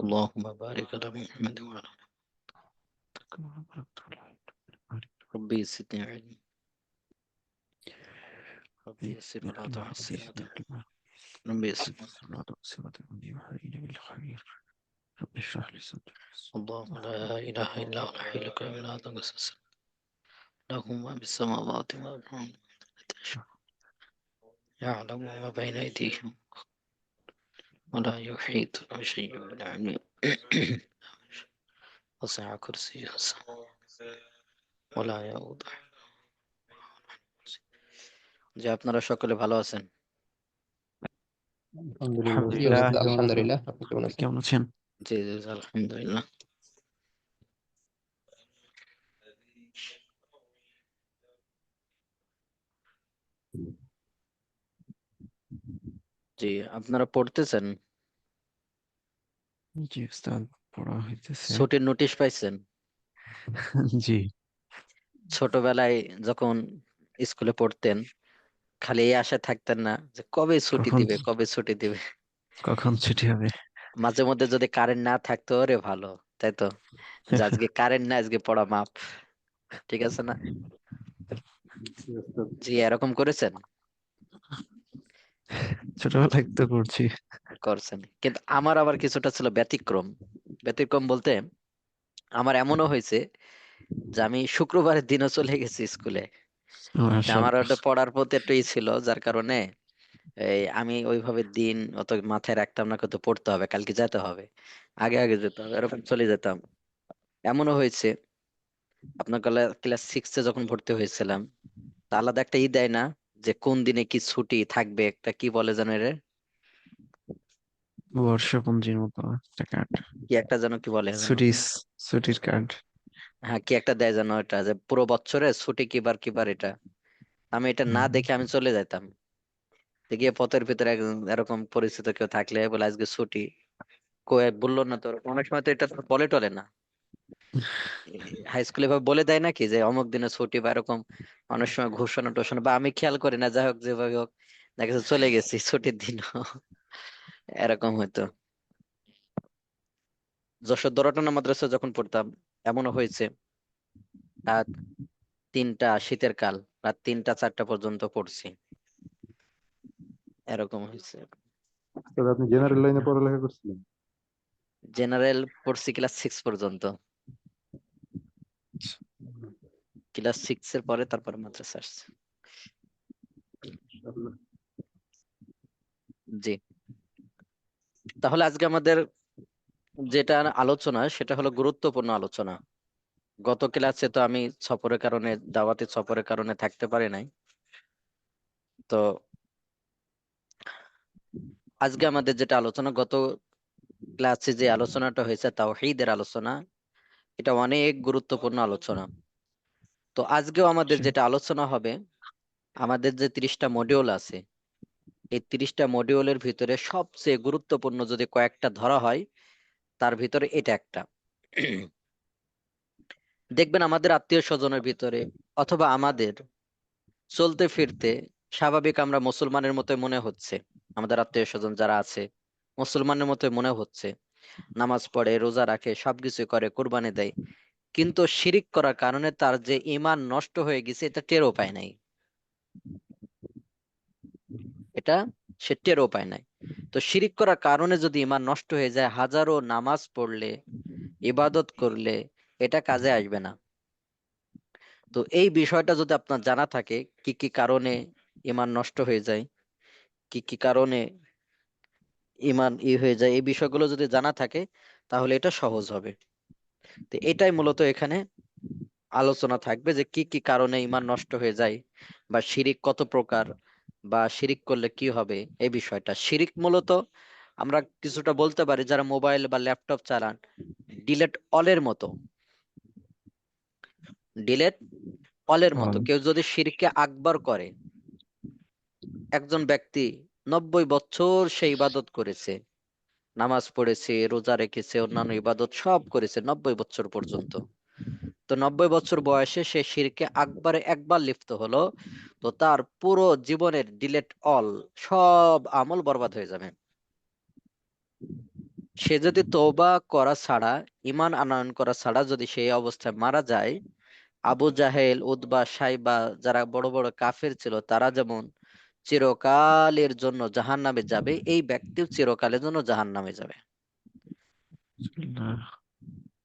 اللهم بارك على محمد وعلى ربي زدني علما ربي يسر ولا تعسر ربي يسر رب اشرح لي صدري. اللهم لا إله إلا هو الحي القيوم لا تنقص له ما بالسماوات وما بالأرض يعلم ما بين أيديهم ولا يحيط بشيء من علمه وسع كرسيه السماوات ولا يؤوده যে আপনারা সকলে ভালো আছেন? জি আলহামদুলিল্লাহ। ওস্তাদ, আলহামদুলিল্লাহ। আপনি কেমন আছেন? কেমন আছেন? জি জি জি, আলহামদুলিল্লাহ। জি, আপনারা পড়তেছেন? জি উস্তাদ, পড়া হইতেছে। ছুটির নোটিশ পাইছেন? জি। ছোটবেলায় যখন স্কুলে পড়তেন খালি এই আশায় থাকতেন না যে কবে ছুটি কখন দিবে, কবে ছুটি দিবে? কখন ছুটি হবে? মাঝে মধ্যে যদি কারেন্ট না থাকতো রে ভালো, তাই তো? যে আজকে কারেন্ট না, আজকে পড়া মাপ, ঠিক আছে না? জি, এরকম করেছেন? ছোটবেলায় তো করছি। করছেন, কিন্তু আমার আবার কিছুটা ছিল ব্যতিক্রম। ব্যতিক্রম বলতে আমার এমনও হয়েছে যে আমি শুক্রবারের দিনও চলে গেছি স্কুলে। আমার মাশাআল্লাহ। ওটা পড়ার প্রতি একটু ই ছিল, যার কারণে আমি ওইভাবে দিন অত মাথায় রাখতাম না, কত পড়তে হবে, কালকে যেতে হবে, আগে আগে যেতে হবে, এরকম চলে যেতাম। এমনও হয়েছে আপনার ক্লাস সিক্সে যখন ভর্তি হয়েছিলাম, তা আলাদা একটা ই দেয় না যে কোন দিনে কি ছুটি থাকবে, একটা কি বলে যেন এর, বর্ষপঞ্জির মতো একটা কার্ড। কি একটা যেন কি বলে যেন, ছুটি, ছুটির কার্ড। হ্যাঁ কি একটা দেয় যেন, এটা যে পুরো বছরে ছুটি কিবার কিবার এটা। আমি এটা না দেখে আমি চলে যেতাম। তো গিয়ে পথের ভিতরে এরকম পরিচিত কেউ থাকলে বলে আজকে ছুটি, কয়ে বললো না তো, অনেক সময় তো এটা তো বলে টলে না। হাই স্কুলে ভাবে বলে দেয় নাকি যে অমুক দিনে ছুটি বা এরকম, অনেক সময় ঘোষণা টোষণা, বা আমি খেয়াল করি না, যাই হোক যেভাবে হোক দেখা যাচ্ছে চলে গেছি ছুটির দিন এরকম হয়তো। যশোর দরটানা মাদ্রাসা যখন পড়তাম এমনও হয়েছে, রাত 3টা, শীতের কাল, রাত 3টা 4টা পর্যন্ত পড়ছি, এরকম হয়েছে। তবে আপনি জেনারেল লাইনে পড়ালেখা করছিলেন? জেনারেল পড়ছি ক্লাস 6 পর্যন্ত, ক্লাস 6 এর পরে তারপরে মাদ্রাসা আসছে। জি, তাহলে আজকে আমাদের যেটা আলোচনা সেটা হলো গুরুত্বপূর্ণ আলোচনা। গত ক্লাসে তো আমি সফরের কারণে, দাওয়াতি সফরের কারণে থাকতে পারি নাই। তো আজকে আমাদের যেটা আলোচনা, গত ক্লাসে যে আলোচনাটা হয়েছে তাওহীদের আলোচনা, এটা অনেক গুরুত্বপূর্ণ আলোচনা। তো আজকেও আমাদের যেটা আলোচনা হবে, আমাদের যে 30টা মডিউল আছে, এই 30টা মডিউলের ভিতরে সবচেয়ে গুরুত্বপূর্ণ যদি কয়েকটা ধরা হয়, তার ভিতরে এটা একটা। দেখবেন আমাদের আত্মীয় স্বজনের ভিতরে অথবা আমাদের চলতে ফিরতে স্বাভাবিক আমরা মুসলমানের মতো মনে হচ্ছে, আমাদের আত্মীয় স্বজন যারা আছে মুসলমানের মতো মনে হচ্ছে, নামাজ পড়ে, রোজা রাখে, সবকিছু করে, কুরবানি দেয়, কিন্তু শিরিক করার কারণে তার যে ঈমান নষ্ট হয়ে গেছে এটা টেরও পায় নাই, এটা সে টেরও পায় নাই। তো শিরিক করার কারণে যদি ঈমান নষ্ট হয়ে যায়, হাজারো নামাজ পড়লে, ইবাদত করলে এটা কাজে আসবে না। তো এই বিষয়টা যদি আপনার জানা থাকে, কি কি কারণে ঈমান নষ্ট হয়ে যায়, কি কি কারণে ঈমান হয়ে যায়, এই বিষয়গুলো যদি জানা থাকে তাহলে এটা সহজ হবে। তো এটাই মূলত এখানে আলোচনা থাকবে, যে কি কি কারণে ঈমান নষ্ট হয়ে যায়, বা শিরিক কত প্রকার, বা শিরিক করলে কি হবে। এই বিষয়টা শিরিক মূলত আমরা কিছুটা বলতে পারি, যারা মোবাইল বা ল্যাপটপ চালান, ডিলেট অলের মতো, ডিলেট অলের মতো কেউ যদি শিরকে আকবার করে, একজন ব্যক্তি 90 বছর সে ইবাদত করেছে, নামাজ পড়েছে, রোজা রেখেছে, অন্যান্য ইবাদত সব করেছে 90 বছর পর্যন্ত, তো 90 বছর বয়সে সে শিরকে আকবারে একবার লিপ্ত হলো, তো তার পুরো জীবনের ডিলেট অল, সব আমল বরবাদ হয়ে যাবে। সে যদি তওবা করা ছাড়া, ঈমান আনয়ন করা ছাড়া যদি সেই অবস্থায় মারা যায়, আবু জাহেল, উতবা, সাইবা যারা বড় বড় কাফের ছিল তারা যেমন চিরকালের জন্য জাহান্নামে যাবে, এই ব্যক্তিও চিরকালের জন্য জাহান্নামে যাবে।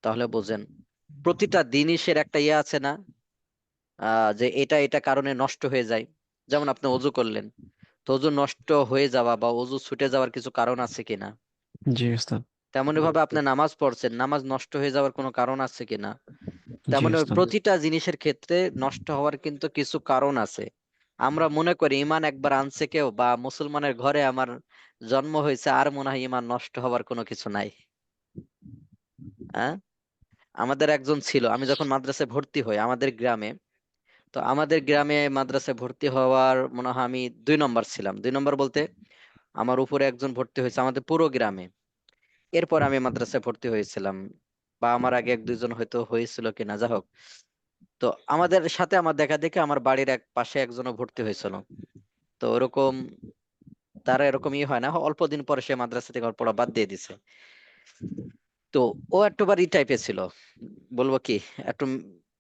তাহলে বোঝেন প্রতিটা জিনিসের একটা ইয়ে আছে না, যে এটা এটা কারণে নষ্ট হয়ে যায়। যেমন আপনি অজু করলেন, তো অজু নষ্ট হয়ে যাওয়া বা অজু ছুটে যাওয়ার কিছু কারণ আছে কিনা, জি ওস্তাদ। তেমনি ভাবে আপনি নামাজ পড়ছেন, নামাজ নষ্ট হয়ে যাওয়ার কোনো কারণ আছে কিনা, জি তেমনি ওস্তাদ। প্রতিটা জিনিসের ক্ষেত্রে নষ্ট হওয়ার কিন্তু কিছু কারণ আছে। আমরা মনে করি ইমান একবার আনছে কেউ, বা মুসলমানের ঘরে আমার জন্ম হয়েছে, আর মনে হয় ইমান নষ্ট হওয়ার কোনো কিছু নাই। হ্যাঁ, আমাদের একজন ছিল, আমি যখন মাদ্রাসায় ভর্তি হই আমাদের গ্রামে, তো আমাদের গ্রামে মাদ্রাসায় ভর্তি হওয়ার মনে হয় আমি 2 নম্বর ছিলাম। 2 নম্বর বলতে আমার উপরে একজন ভর্তি হয়েছে আমাদের পুরো গ্রামে, এরপর আমি মাদ্রাসায় ভর্তি হয়েছিলাম, বা আমার আগে 1-2 জন হয়তো হয়েছিল কিনা, যা হোক। তো আমাদের সাথে আমার দেখা দেখে আমার বাড়ির এক পাশে একজনও ভর্তি হয়েছিল। তো ওরকম তারা এরকম হয় না, অল্প দিন পরে সে মাদ্রাসা থেকে পড়া বাদ দিয়ে দিছে। তো ও একটুবার ই টাইপের ছিল, বলবো কি, একটু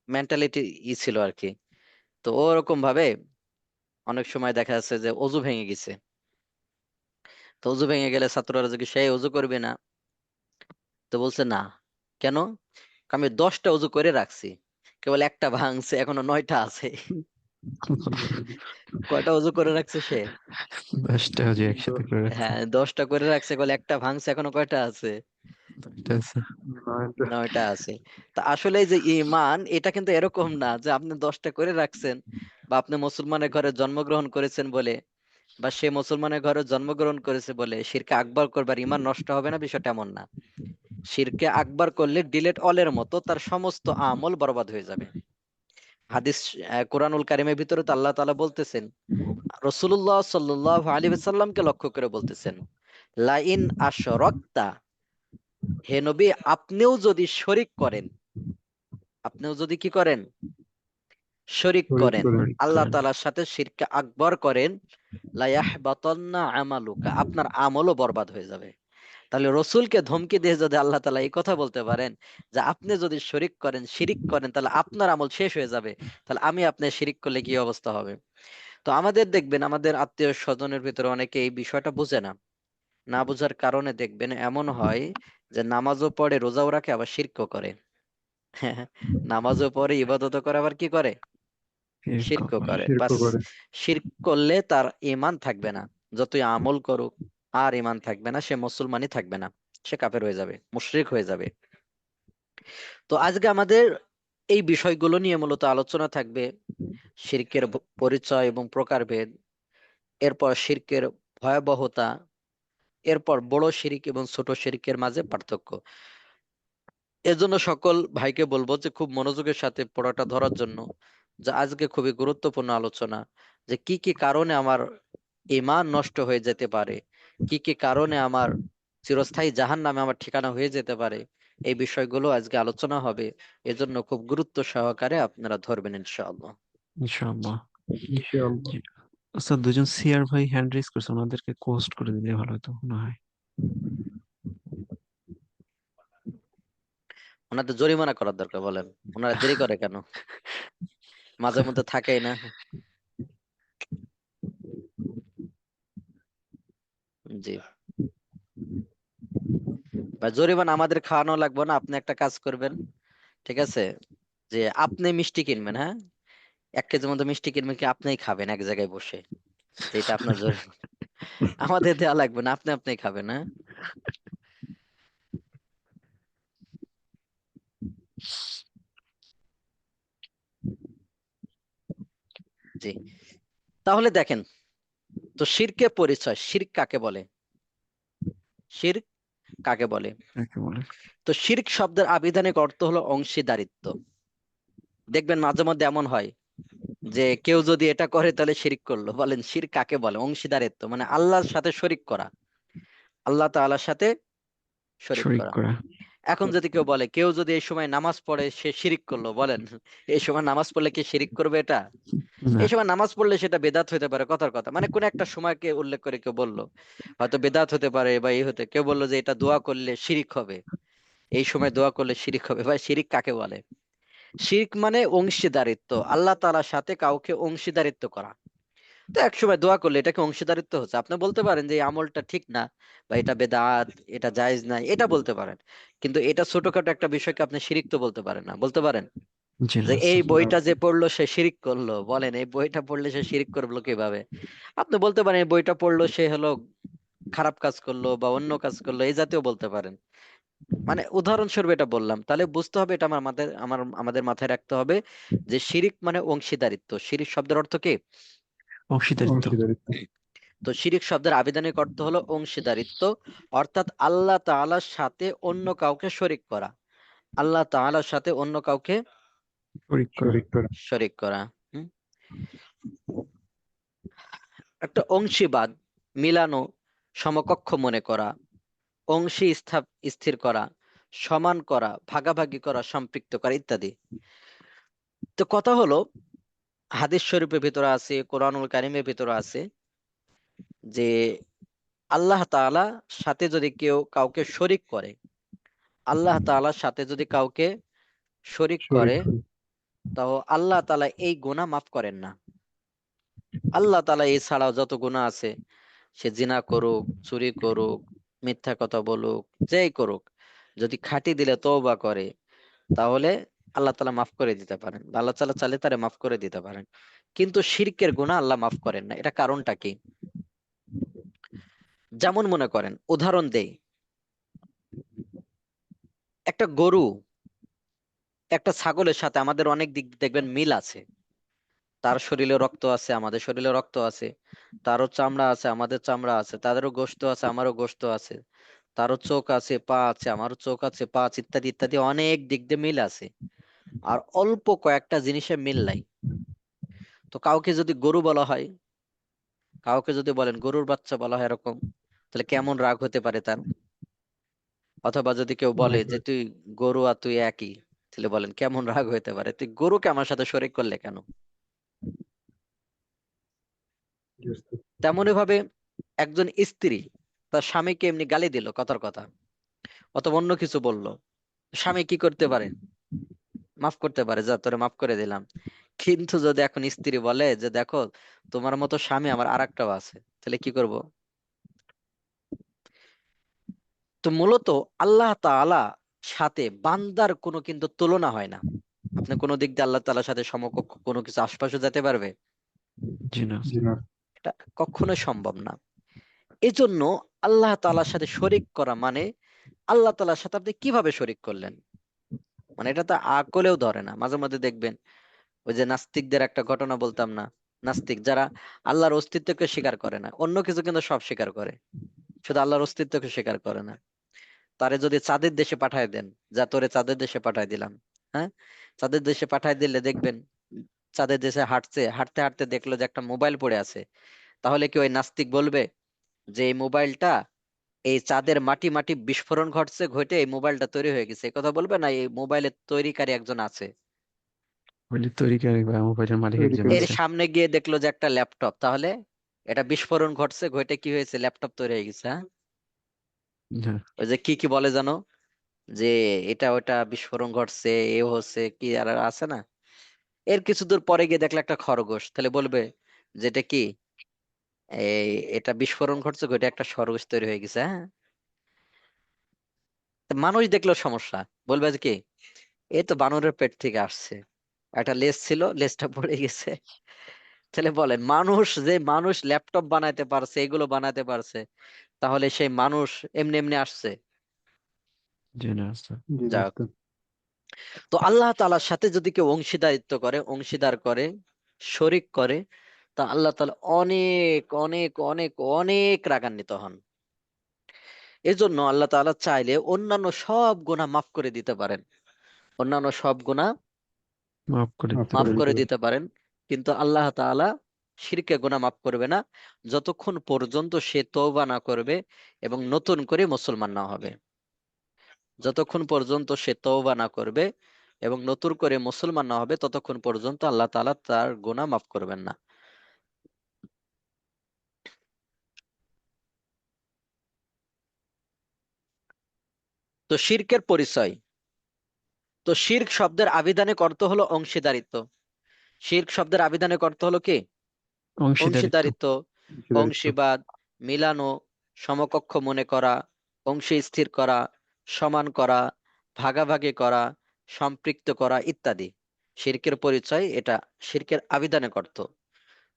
মেন্টালিটি ছিল আর কি। তো ও ওরকম ভাবে অনেক সময় দেখা যাচ্ছে যে অজু ভেঙে গেছে, তো অজু ভেঙে গেলে ছাত্ররা যদি সেই অজু করবে না, তো বলছে না কেন, আমি 10টা অজু করে রাখছি, কেবল একটা ভাঙছে, এখনো 9টা আছে। কয়টা অজু করে রাখছে সে? 10টা যে একসাথে করে রাখছে। হ্যাঁ, 10টা করে রাখছে, কেবল একটা ভাঙছে, এখনো কয়টা আছে? এটা আছে। 9টা আছে। তা আসলে এই যে ঈমান, এটা কিন্তু এরকম না যে আপনি 10টা করে রাখছেন, বা আপনি মুসলমানের ঘরে জন্মগ্রহণ করেছেন বলে, বা সে মুসলমানের ঘরে জন্মগ্রহণ করেছে বলে শিরকে আকবার করবার ঈমান নষ্ট হবে না, বিষয়টা এমন না। শিরকে আকবার করলে ডিলেট অলের মতো তার সমস্ত আমল বরবাদ হয়ে যাবে। হাদিস, কোরআনুল কারিমের ভিতরে তো আল্লাহ তাআলা বলতেছেন, রাসূলুল্লাহ সাল্লাল্লাহু আলাইহি ওয়াসাল্লামকে লক্ষ্য করে বলতেছেন, লাইন আশরাকতা, হে নবী আপনিও যদি শরিক করেন, আপনিও যদি কি করেন, শরিক শরীর করেন, করে আল্লাহ করেন। তাআলার সাথে শিরকে আকবার করেন, লা ইয়াহবাতান্না আমালুকা, আপনার আমলও বরবাদ হয়ে যাবে। তাহলে রসুলকে ধমকি দিয়ে যদি আল্লাহ তাআলা এই কথা বলতে পারেন যে আপনি যদি শরিক করেন, শিরিক করেন, তাহলে আপনার আমল শেষ হয়ে যাবে, তাহলে আমি আপনি শিরিক করলে কি অবস্থা হবে? তো আমাদের দেখবেন আমাদের আত্মীয় স্বজনের ভিতরে অনেকে এই বিষয়টা বুঝে না, না বোঝার কারণে দেখবেন এমন হয় যে নামাজও পড়ে, রোজাও রাখে, আবার শিরকও করে। নামাজও পড়ে, ইবাদতও করে, আবার কি করে, এরকম শিরকও করে। শিরক বাস, করে। শিরক করলে তার ঈমান থাকবে না, যতই আমল করুক আর ঈমান থাকবে না, সে মুসলমানই থাকবে না, সে কাফের হয়ে যাবে, মুশরিক হয়ে যাবে। তো আজকে আমাদের এই বিষয়গুলো নিয়ে মূলত আলোচনা থাকবে, শিরকের পরিচয় এবং প্রকারভেদ, এরপর শিরকের ভয়াবহতা, এরপর বড় শিরিক এবং ছোট শিরিকের মাঝে পার্থক্য। এজন্য সকল ভাইকে বলবো যে খুব মনোযোগের সাথে পড়াটা ধরার জন্য, যে আজকে খুবই গুরুত্বপূর্ণ আলোচনা, যে কি কি কারণে আমার ঈমান নষ্ট হয়ে যেতে পারে, কি কি কারণে আমার চিরস্থায়ী জাহান্নামে আমার ঠিকানা হয়ে যেতে পারে, এই বিষয়গুলো আজকে আলোচনা হবে। এজন্য খুব গুরুত্ব সহকারে আপনারা ধরবেন ইনশাআল্লাহ। ইনশাআল্লাহ। ইনশাআল্লাহ। জি। আচ্ছা, দুজন সিআর ভাই হ্যান্ড রেজ করছে, ওনাদেরকে কোস্ট করে দিলে ভালো হতো মনে হয়। ওনাদের জরিমানা করার দরকার, বলেন ওনারা দেরি করে কেন, মাঝে মধ্যে থাকেই না। জি, বা জরিমানা আমাদের খাওয়ানো লাগবে না, আপনি একটা কাজ করবেন, ঠিক আছে, যে আপনি মিষ্টি কিনবেন, হ্যাঁ, 1 কেজির মতো মিষ্টি কিনবেন, কি আপনিই খাবেন এক জায়গায় বসে, যে এটা আপনার জরিমানা। আমাদের দেওয়া লাগবে না, আপনি আপনি খাবেন, হ্যাঁ। জি, তাহলে দেখেন, তো শিরকের পরিচয়, শিরক কাকে বলে, শিরক কাকে বলে? কাকে বলে? তো শিরক শব্দের আবিধানিক অর্থ হলো অংশীদারিত্ব। দেখবেন মাঝে মধ্যে এমন হয় যে কেউ যদি এটা করে তাহলে শিরক করলো, বলেন শিরক কাকে বলে? অংশীদারিত্ব মানে আল্লাহর সাথে শরিক করা, আল্লাহ তাআলার সাথে শরিক শরিক করা। করা। এখন যদি কেউ বলে, কেউ যদি এই সময় নামাজ পড়ে সে শিরিক করলো, বলেন এই সময় নামাজ পড়লে কি শিরিক করবে? এটা না। এই সময় নামাজ পড়লে সেটা বেদাত হতে পারে, কথার কথা, মানে কোন একটা সময়কে উল্লেখ করে কেউ বললো, হয়তো বেদাত হতে পারে বা এই হতে, কেউ বললো যে এটা দোয়া করলে শিরিক হবে, এই সময় দোয়া করলে শিরিক হবে। ভাই শিরিক কাকে বলে? শিরক মানে অংশীদারিত্ব, আল্লাহ তাআলার সাথে কাউকে অংশীদারিত্ব করা। তো এক সময় দোয়া করলে এটাকে অংশীদারিত্ব হচ্ছে। আপনি বলতে পারেন যে এই আমলটা ঠিক না বা এটা বেদাত, এটা জায়েজ নাই, এটা বলতে পারেন, কিন্তু এটা ছোটখাটো একটা বিষয়কে আপনি শিরিক তো বলতে পারেন না। বলতে পারেন জি না যে এই স্যার। বইটা যে পড়লো সে শিরিক করলো, বলেন এই বইটা পড়লে সে শিরিক করলো কিভাবে? আপনি বলতে পারেন এই বইটা পড়লো সে হলো খারাপ কাজ করলো বা অন্য কাজ করলো, এই জাতীয় বলতে পারেন। মানে উদাহরণস্বরূপ এটা বললাম, তাহলে বুঝতে হবে, এটা আমাদের মাথায় রাখতে হবে যে শিরিক মানে অংশীদারিত্ব। শিরিক শব্দের অর্থ কি? অংশীদারিত্ব। অংশীদারিত্ব। তো শিরিক শব্দের আবিধানিক অর্থ হলো অংশীদারিত্ব, অর্থাৎ আল্লাহ তাআলার সাথে অন্য কাউকে শরিক করা। আল্লাহ তাআলার সাথে অন্য কাউকে শরীক করা। শরীক করা। শরিক করা। হুম? একটা অংশীবাদ, মিলানো, সমকক্ষ মনে করা, অংশী স্থির করা, সমান করা, ভাগাভাগি করা, সম্পৃক্ত করা ইত্যাদি। তো কথা হলো, হাদিস শরীফের ভিতরে আছে, কোরআনুল কারীমের ভিতরে আছে যে আল্লাহ তাআলা সাথে যদি কেউ কাউকে শরিক করে, আল্লাহ তাআলার সাথে যদি কাউকে শরিক শরীক করে, করে। তো আল্লাহ তাআলা এই গুনাহ মাফ করেন না। আল্লাহ তাআলা এছাড়াও যত গুনাহ আছে, সে জিনা করুক, চুরি করুক, মিথ্যা কথা বলুক, যেই করুক, যদি খাঁটি দিলে তওবা করে, তাহলে আল্লাহ তাআলা মাফ করে দিতে পারেন, বা আল্লাহ তাআলা চাইলে তারে মাফ করে দিতে পারেন। কিন্তু শিরকের গুনাহ আল্লাহ মাফ করেন না। এটা কারণটা কি? যেমন মনে করেন, উদাহরণ দেই, একটা গরু একটা ছাগলের সাথে আমাদের অনেক দিক দেখবেন মিল আছে। তার শরীরে রক্ত আছে, আমাদের শরীরে রক্ত আছে, তারও চামড়া আছে, আমাদের চামড়া আছে, তাদেরও গোশত আছে, আমারও গোশত আছে, তারও চোখ আছে, পা আছে, আমারও চোখ আছে, পা আছে, ইত্যাদি ইত্যাদি, অনেক দিক দিয়ে মিল আছে। আর অল্প কয়েকটা জিনিসে মিল নাই। তো কাউকে যদি গরু বলা হয়, কাউকে যদি বলেন গরুর বাচ্চা বলা হয় এরকম, তাহলে কেমন রাগ হতে পারে তার? অথবা যদি কেউ বলে অনেক যে তুই গরু আর তুই একই, তাহলে বলেন কেমন রাগ হতে পারে, তুই গরুকে আমার সাথে শরীক করলে কেন? বুঝতে। তেমনি ভাবে একজন স্ত্রী তার স্বামীকে এমনি গালি দিল, কথার কথা, অথবা অন্য কিছু বললো, স্বামী কি করতে পারে? মাফ করতে পারে, যা তোরে মাফ করে দিলাম। কিন্তু যদি এখন স্ত্রী বলে যে দেখো, তোমার মতো স্বামী আমার আরেকটাও আছে, তাহলে কি করব? তো মূলত আল্লাহ তাআলা সাথে বান্দার কোনো কিন্তু তুলনা হয় না। আপনি কোনো দিক দিয়ে আল্লাহ তাআলার সাথে সমকক্ষ কোনো কিছু আশপাশে যেতে পারবে? জি না। জি না। এটা কখনোই সম্ভব না। এজন্য আল্লাহ তাআলার সাথে শরিক করা মানে, আল্লাহ তাআলার সাথে আপনি কিভাবে শরিক করলেন, মানে এটা তো আকলেও ধরে না। মাঝে মধ্যে দেখবেন, ওই যে নাস্তিকদের একটা ঘটনা বলতাম না, নাস্তিক যারা আল্লাহর অস্তিত্বকে স্বীকার করে না, অন্য কিছু কিন্তু সব স্বীকার করে, শুধু আল্লাহর অস্তিত্বকে স্বীকার করে না। তারে যদি চাঁদের দেশে পাঠায় দেন, যা তোরে চাঁদের দেশে পাঠায় দিলাম, হ্যাঁ, চাঁদের দেশে পাঠায় দিলে দেখবেন চাঁদের দেশে হাঁটছে, হাঁটতে হাঁটতে দেখলো যে একটা মোবাইল পড়ে আছে, তাহলে কি ওই নাস্তিক বলবে যে এই মোবাইলটা, এই চাঁদের মাটি মাটি বিস্ফোরণ ঘটছে, ঘটে এই মোবাইলটা তৈরি হয়ে গেছে, এই কথা বলবে না? এই মোবাইলের তৈরিকারী একজন আছে। মোবাইলের তৈরিকারী বা মোবাইলের মালিক তৈরি একজন করে। এর আছে। সামনে গিয়ে দেখলো যে একটা ল্যাপটপ, তাহলে এটা বিস্ফোরণ ঘটছে, ঘটে কি হয়েছে, ল্যাপটপ তৈরি হয়ে গেছে, হ্যাঁ? হ্যাঁ। ওই যে কি কি বলে জানো, যে এটা ওটা বিস্ফোরণ ঘটছে, এ হচ্ছে কি আর আছে না। এর কিছু দূর পরে গিয়ে দেখলো একটা খরগোশ, তাহলে বলবে যেটা কি, এই এটা বিস্ফোরণ ঘটছে, ঘটে একটা খরগোশ তৈরি হয়ে গেছে, হ্যাঁ? তো মানুষ দেখলো সমস্যা, বলবে যে কি, এই তো বানরের পেট থেকে আসছে, একটা লেজ ছিল, লেজটা পড়ে গেছে। তাহলে বলেন, মানুষ ল্যাপটপ বানাইতে পারছে, এগুলো বানাতে পারছে, তাহলে সেই মানুষ এমনি এমনি আসছে? জি না স্যার। জি না যাক, উস্তাদ। তো আল্লাহ তাআলার সাথে যদি কেউ অংশীদারিত্ব করে, অংশীদার করে, শরিক করে, তা আল্লাহ তাআলা অনেক অনেক অনেক অনেক রাগান্বিত হন। এজন্য আল্লাহ তাআলা চাইলে অন্যান্য সব গুনাহ মাফ করে দিতে পারেন, অন্যান্য সব গুনাহ মাফ করে মাফ দিতে মাফ করে পারেন। করে দিতে পারে। দিতে পারেন। কিন্তু আল্লাহ তাআলা শিরকে গুনাহ মাফ করবে না, যতক্ষণ পর্যন্ত সে তওবা না করবে এবং নতুন করে মুসলমান না হবে। যতক্ষণ পর্যন্ত সে তওবা না করবে এবং নতুন করে মুসলমান না হবে ততক্ষণ পর্যন্ত আল্লাহ তাআলা তার গুনাহ মাফ করবেন না। তো শিরকের পরিচয়। তো শিরক শব্দের আবিধানিক অর্থ হলো অংশীদারিত্ব। শিরক শব্দের আবিধানিক অর্থ হলো কি? অংশীদারিত্ব। অংশীদারিত্ব, অংশীদারিত্ব। অংশীবাদ, মিলানো, সমকক্ষ মনে করা, অংশে স্থির করা, সমান করা, ভাগাভাগি করা, সম্পৃক্ত করা ইত্যাদি শিরকের পরিচয়। এটা শিরকের আবিধানিক অর্থ।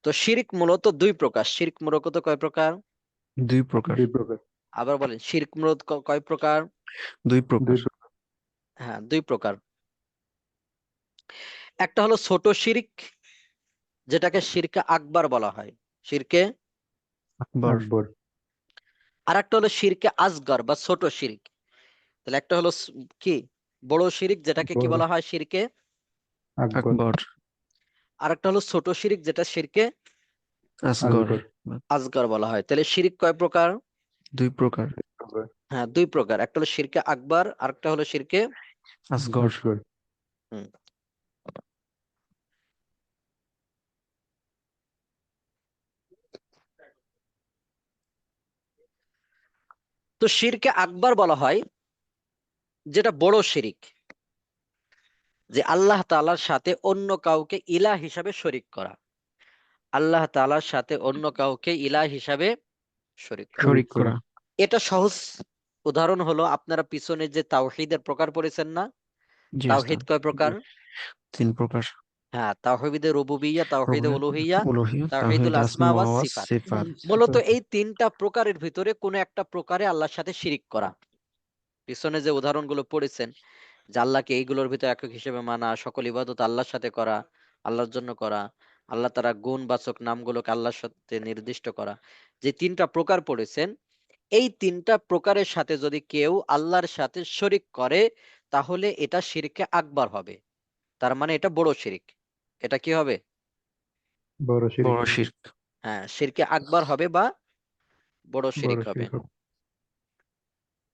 তো শিরক মূলত দুই প্রকার। শিরক মূলত কয় প্রকার? 2 প্রকার। 2 প্রকার। আবার বলেন, শিরক মূলত কয় প্রকার? 2 প্রকার। 2 প্রকার। হ্যাঁ, দুই প্রকার। একটা হলো ছোট শিরক, যেটাকে শিরকে আকবার বলা হয়, শিরকে। আকবর। আকবর। আর একটা হলো শিরকে আসগর বা ছোট শিরক। তাহলে একটা হলো কি বড় শিরক, যেটাকে কি বড়। বলা হয়? শিরকে। আকবর। আকবর। আর একটা হলো ছোট শিরক, যেটা শিরকে আসগর। আসগর। আসগর বলা হয়। তাহলে শিরক কয় প্রকার? 2 প্রকার। 2 প্রকার। হ্যাঁ, দুই প্রকার। একটা হলো শিরকে আকবার, আর একটা হলো শিরকে। আসগর। আসগর। হুম। তো শিরকে আকবার বলা হয় যেটা বড় শিরক, যে আল্লাহ তাআলার সাথে অন্য কাউকে ইলাহ হিসাবে শরীক করা। আল্লাহ তাআলার সাথে অন্য কাউকে ইলাহ হিসাবে শরীক করা। শরীক করা। এটা সহজ উদাহরণ হলো, আপনারা পিছনে যে তাওহীদের প্রকার পড়েছেন না? জি তাওহীদ ওস্তাদ। কয় প্রকার? 3 প্রকার। হ্যাঁ, তাওহীদে রুবুবিয়্যাহ, তাওহীদে রুবুবিয়্যাহ, উলুহিয়্যাহ, উলুহিয়্যাহ, তাওহীদুল তাওহীদ আসমা আসমা ওয়াস ওয়া সিফাত। সিফাত। মূলত এই তিনটা প্রকারের ভিতরে কোন একটা প্রকারে আল্লাহর সাথে শিরিক করা। পিছনে যে উদাহরণগুলো পড়েছেন, যে আল্লাহকে এইগুলোর ভিতরে একক হিসেবে মানা, সকল ইবাদত আল্লাহর সাথে করা, আল্লাহর জন্য করা, আল্লাহ তারা গুণবাচক নামগুলোকে আল্লাহর সাথে নির্দিষ্ট করা, যে তিনটা প্রকার পড়েছেন, এই তিনটা প্রকারের সাথে যদি কেউ আল্লাহর সাথে শরিক করে, তাহলে এটা শিরকে আকবার হবে। তার মানে এটা বড় শিরক। এটা কি হবে? বড় শিরক বড় হবে। শিরক। হ্যাঁ, শিরকে আকবার হবে বা বড় শিরক বড় হবে। শিরক হবে।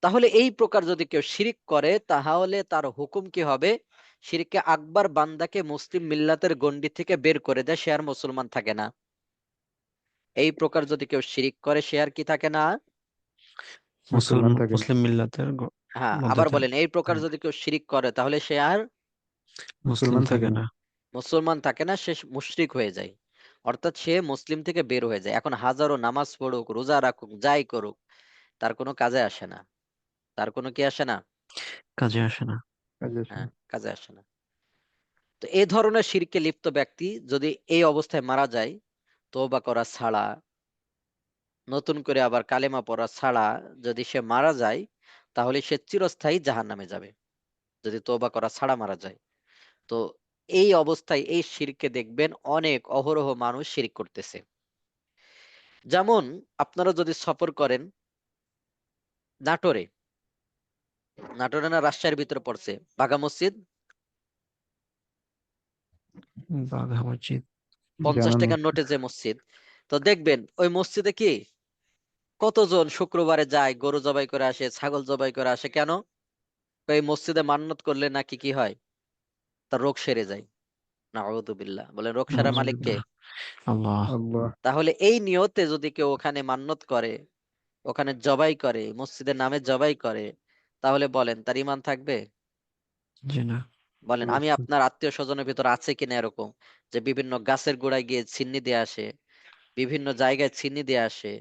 তাহলে এই প্রকার যদি কেউ শিরিক করে, তাহলে তার হুকুম কি হবে? শিরকে আকবার বান্দাকে মুসলিম মিল্লাতের গণ্ডি থেকে বের করে দেয়, সে আর মুসলমান থাকে না। এই প্রকার যদি কেউ শিরিক করে, সে আর কি থাকে না? মুসলমান থাকে না। মুসলিম মিল্লাতের হ্যাঁ, মধ্যে আবার বলেন, এই প্রকার থাকে। যদি কেউ শিরিক করে, তাহলে সে আর মুসলিম মুসলমান থাকে থাকে না। না। মুসলমান থাকে না, সে মুশরিক হয়ে যায়। অর্থাৎ সে মুসলিম থেকে বের হয়ে যায়। এখন হাজারো নামাজ পড়ুক, রোজা রাখুক, যাই করুক, তার কোনো কাজে আসে না। তার কোনো কি আসে না? কাজে আসে না। কাজে আসে হ্যাঁ, না। কাজে আসে না। তো এই ধরনের শিরকে লিপ্ত ব্যক্তি যদি এই অবস্থায় মারা যায়, তওবা করা ছাড়া, নতুন করে আবার কালেমা পড়া ছাড়া যদি সে মারা যায়, তাহলে সে চিরস্থায়ী জাহান্নামে যাবে, যদি তওবা করা ছাড়া মারা যায়। তো এই অবস্থায় এই শিরকে দেখবেন অনেক অহরহ মানুষ শিরক করতেছে। যেমন আপনারা যদি সফর করেন নাটোরে, নাটোরে না রাজশাহীর ভিতরে পড়ছে বাঘা মসজিদ, বাঘা মসজিদ। 50 জানা নেই। টাকার নোটে যে মসজিদ, তো দেখবেন ওই মসজিদে কি কতজন শুক্রবারে যায়, গরু জবাই করে আসে, ছাগল জবাই করে আসে। কেন? এই মসজিদে মান্নত করলে নাকি কি হয়? তার রোগ সেরে যায়। নাউযুবিল্লাহ। বলেন, রোগ সারার মালিক কে? নাউযুবিল্লাহ। আল্লাহ। আল্লাহ। তাহলে এই নিয়তে যদি কেউ ওখানে মান্নত করে, ওখানে জবাই করে, মসজিদের নামে জবাই করে, তাহলে বলেন তার ঈমান থাকবে? জি না। বলেন, আমি আপনার আত্মীয় স্বজনের ভিতর আছে কিনা এরকম, যে বিভিন্ন গাছের গোড়ায় গিয়ে ছিন্নি দিয়ে আসে, বিভিন্ন জায়গায় ছিন্নি দিয়ে আসে,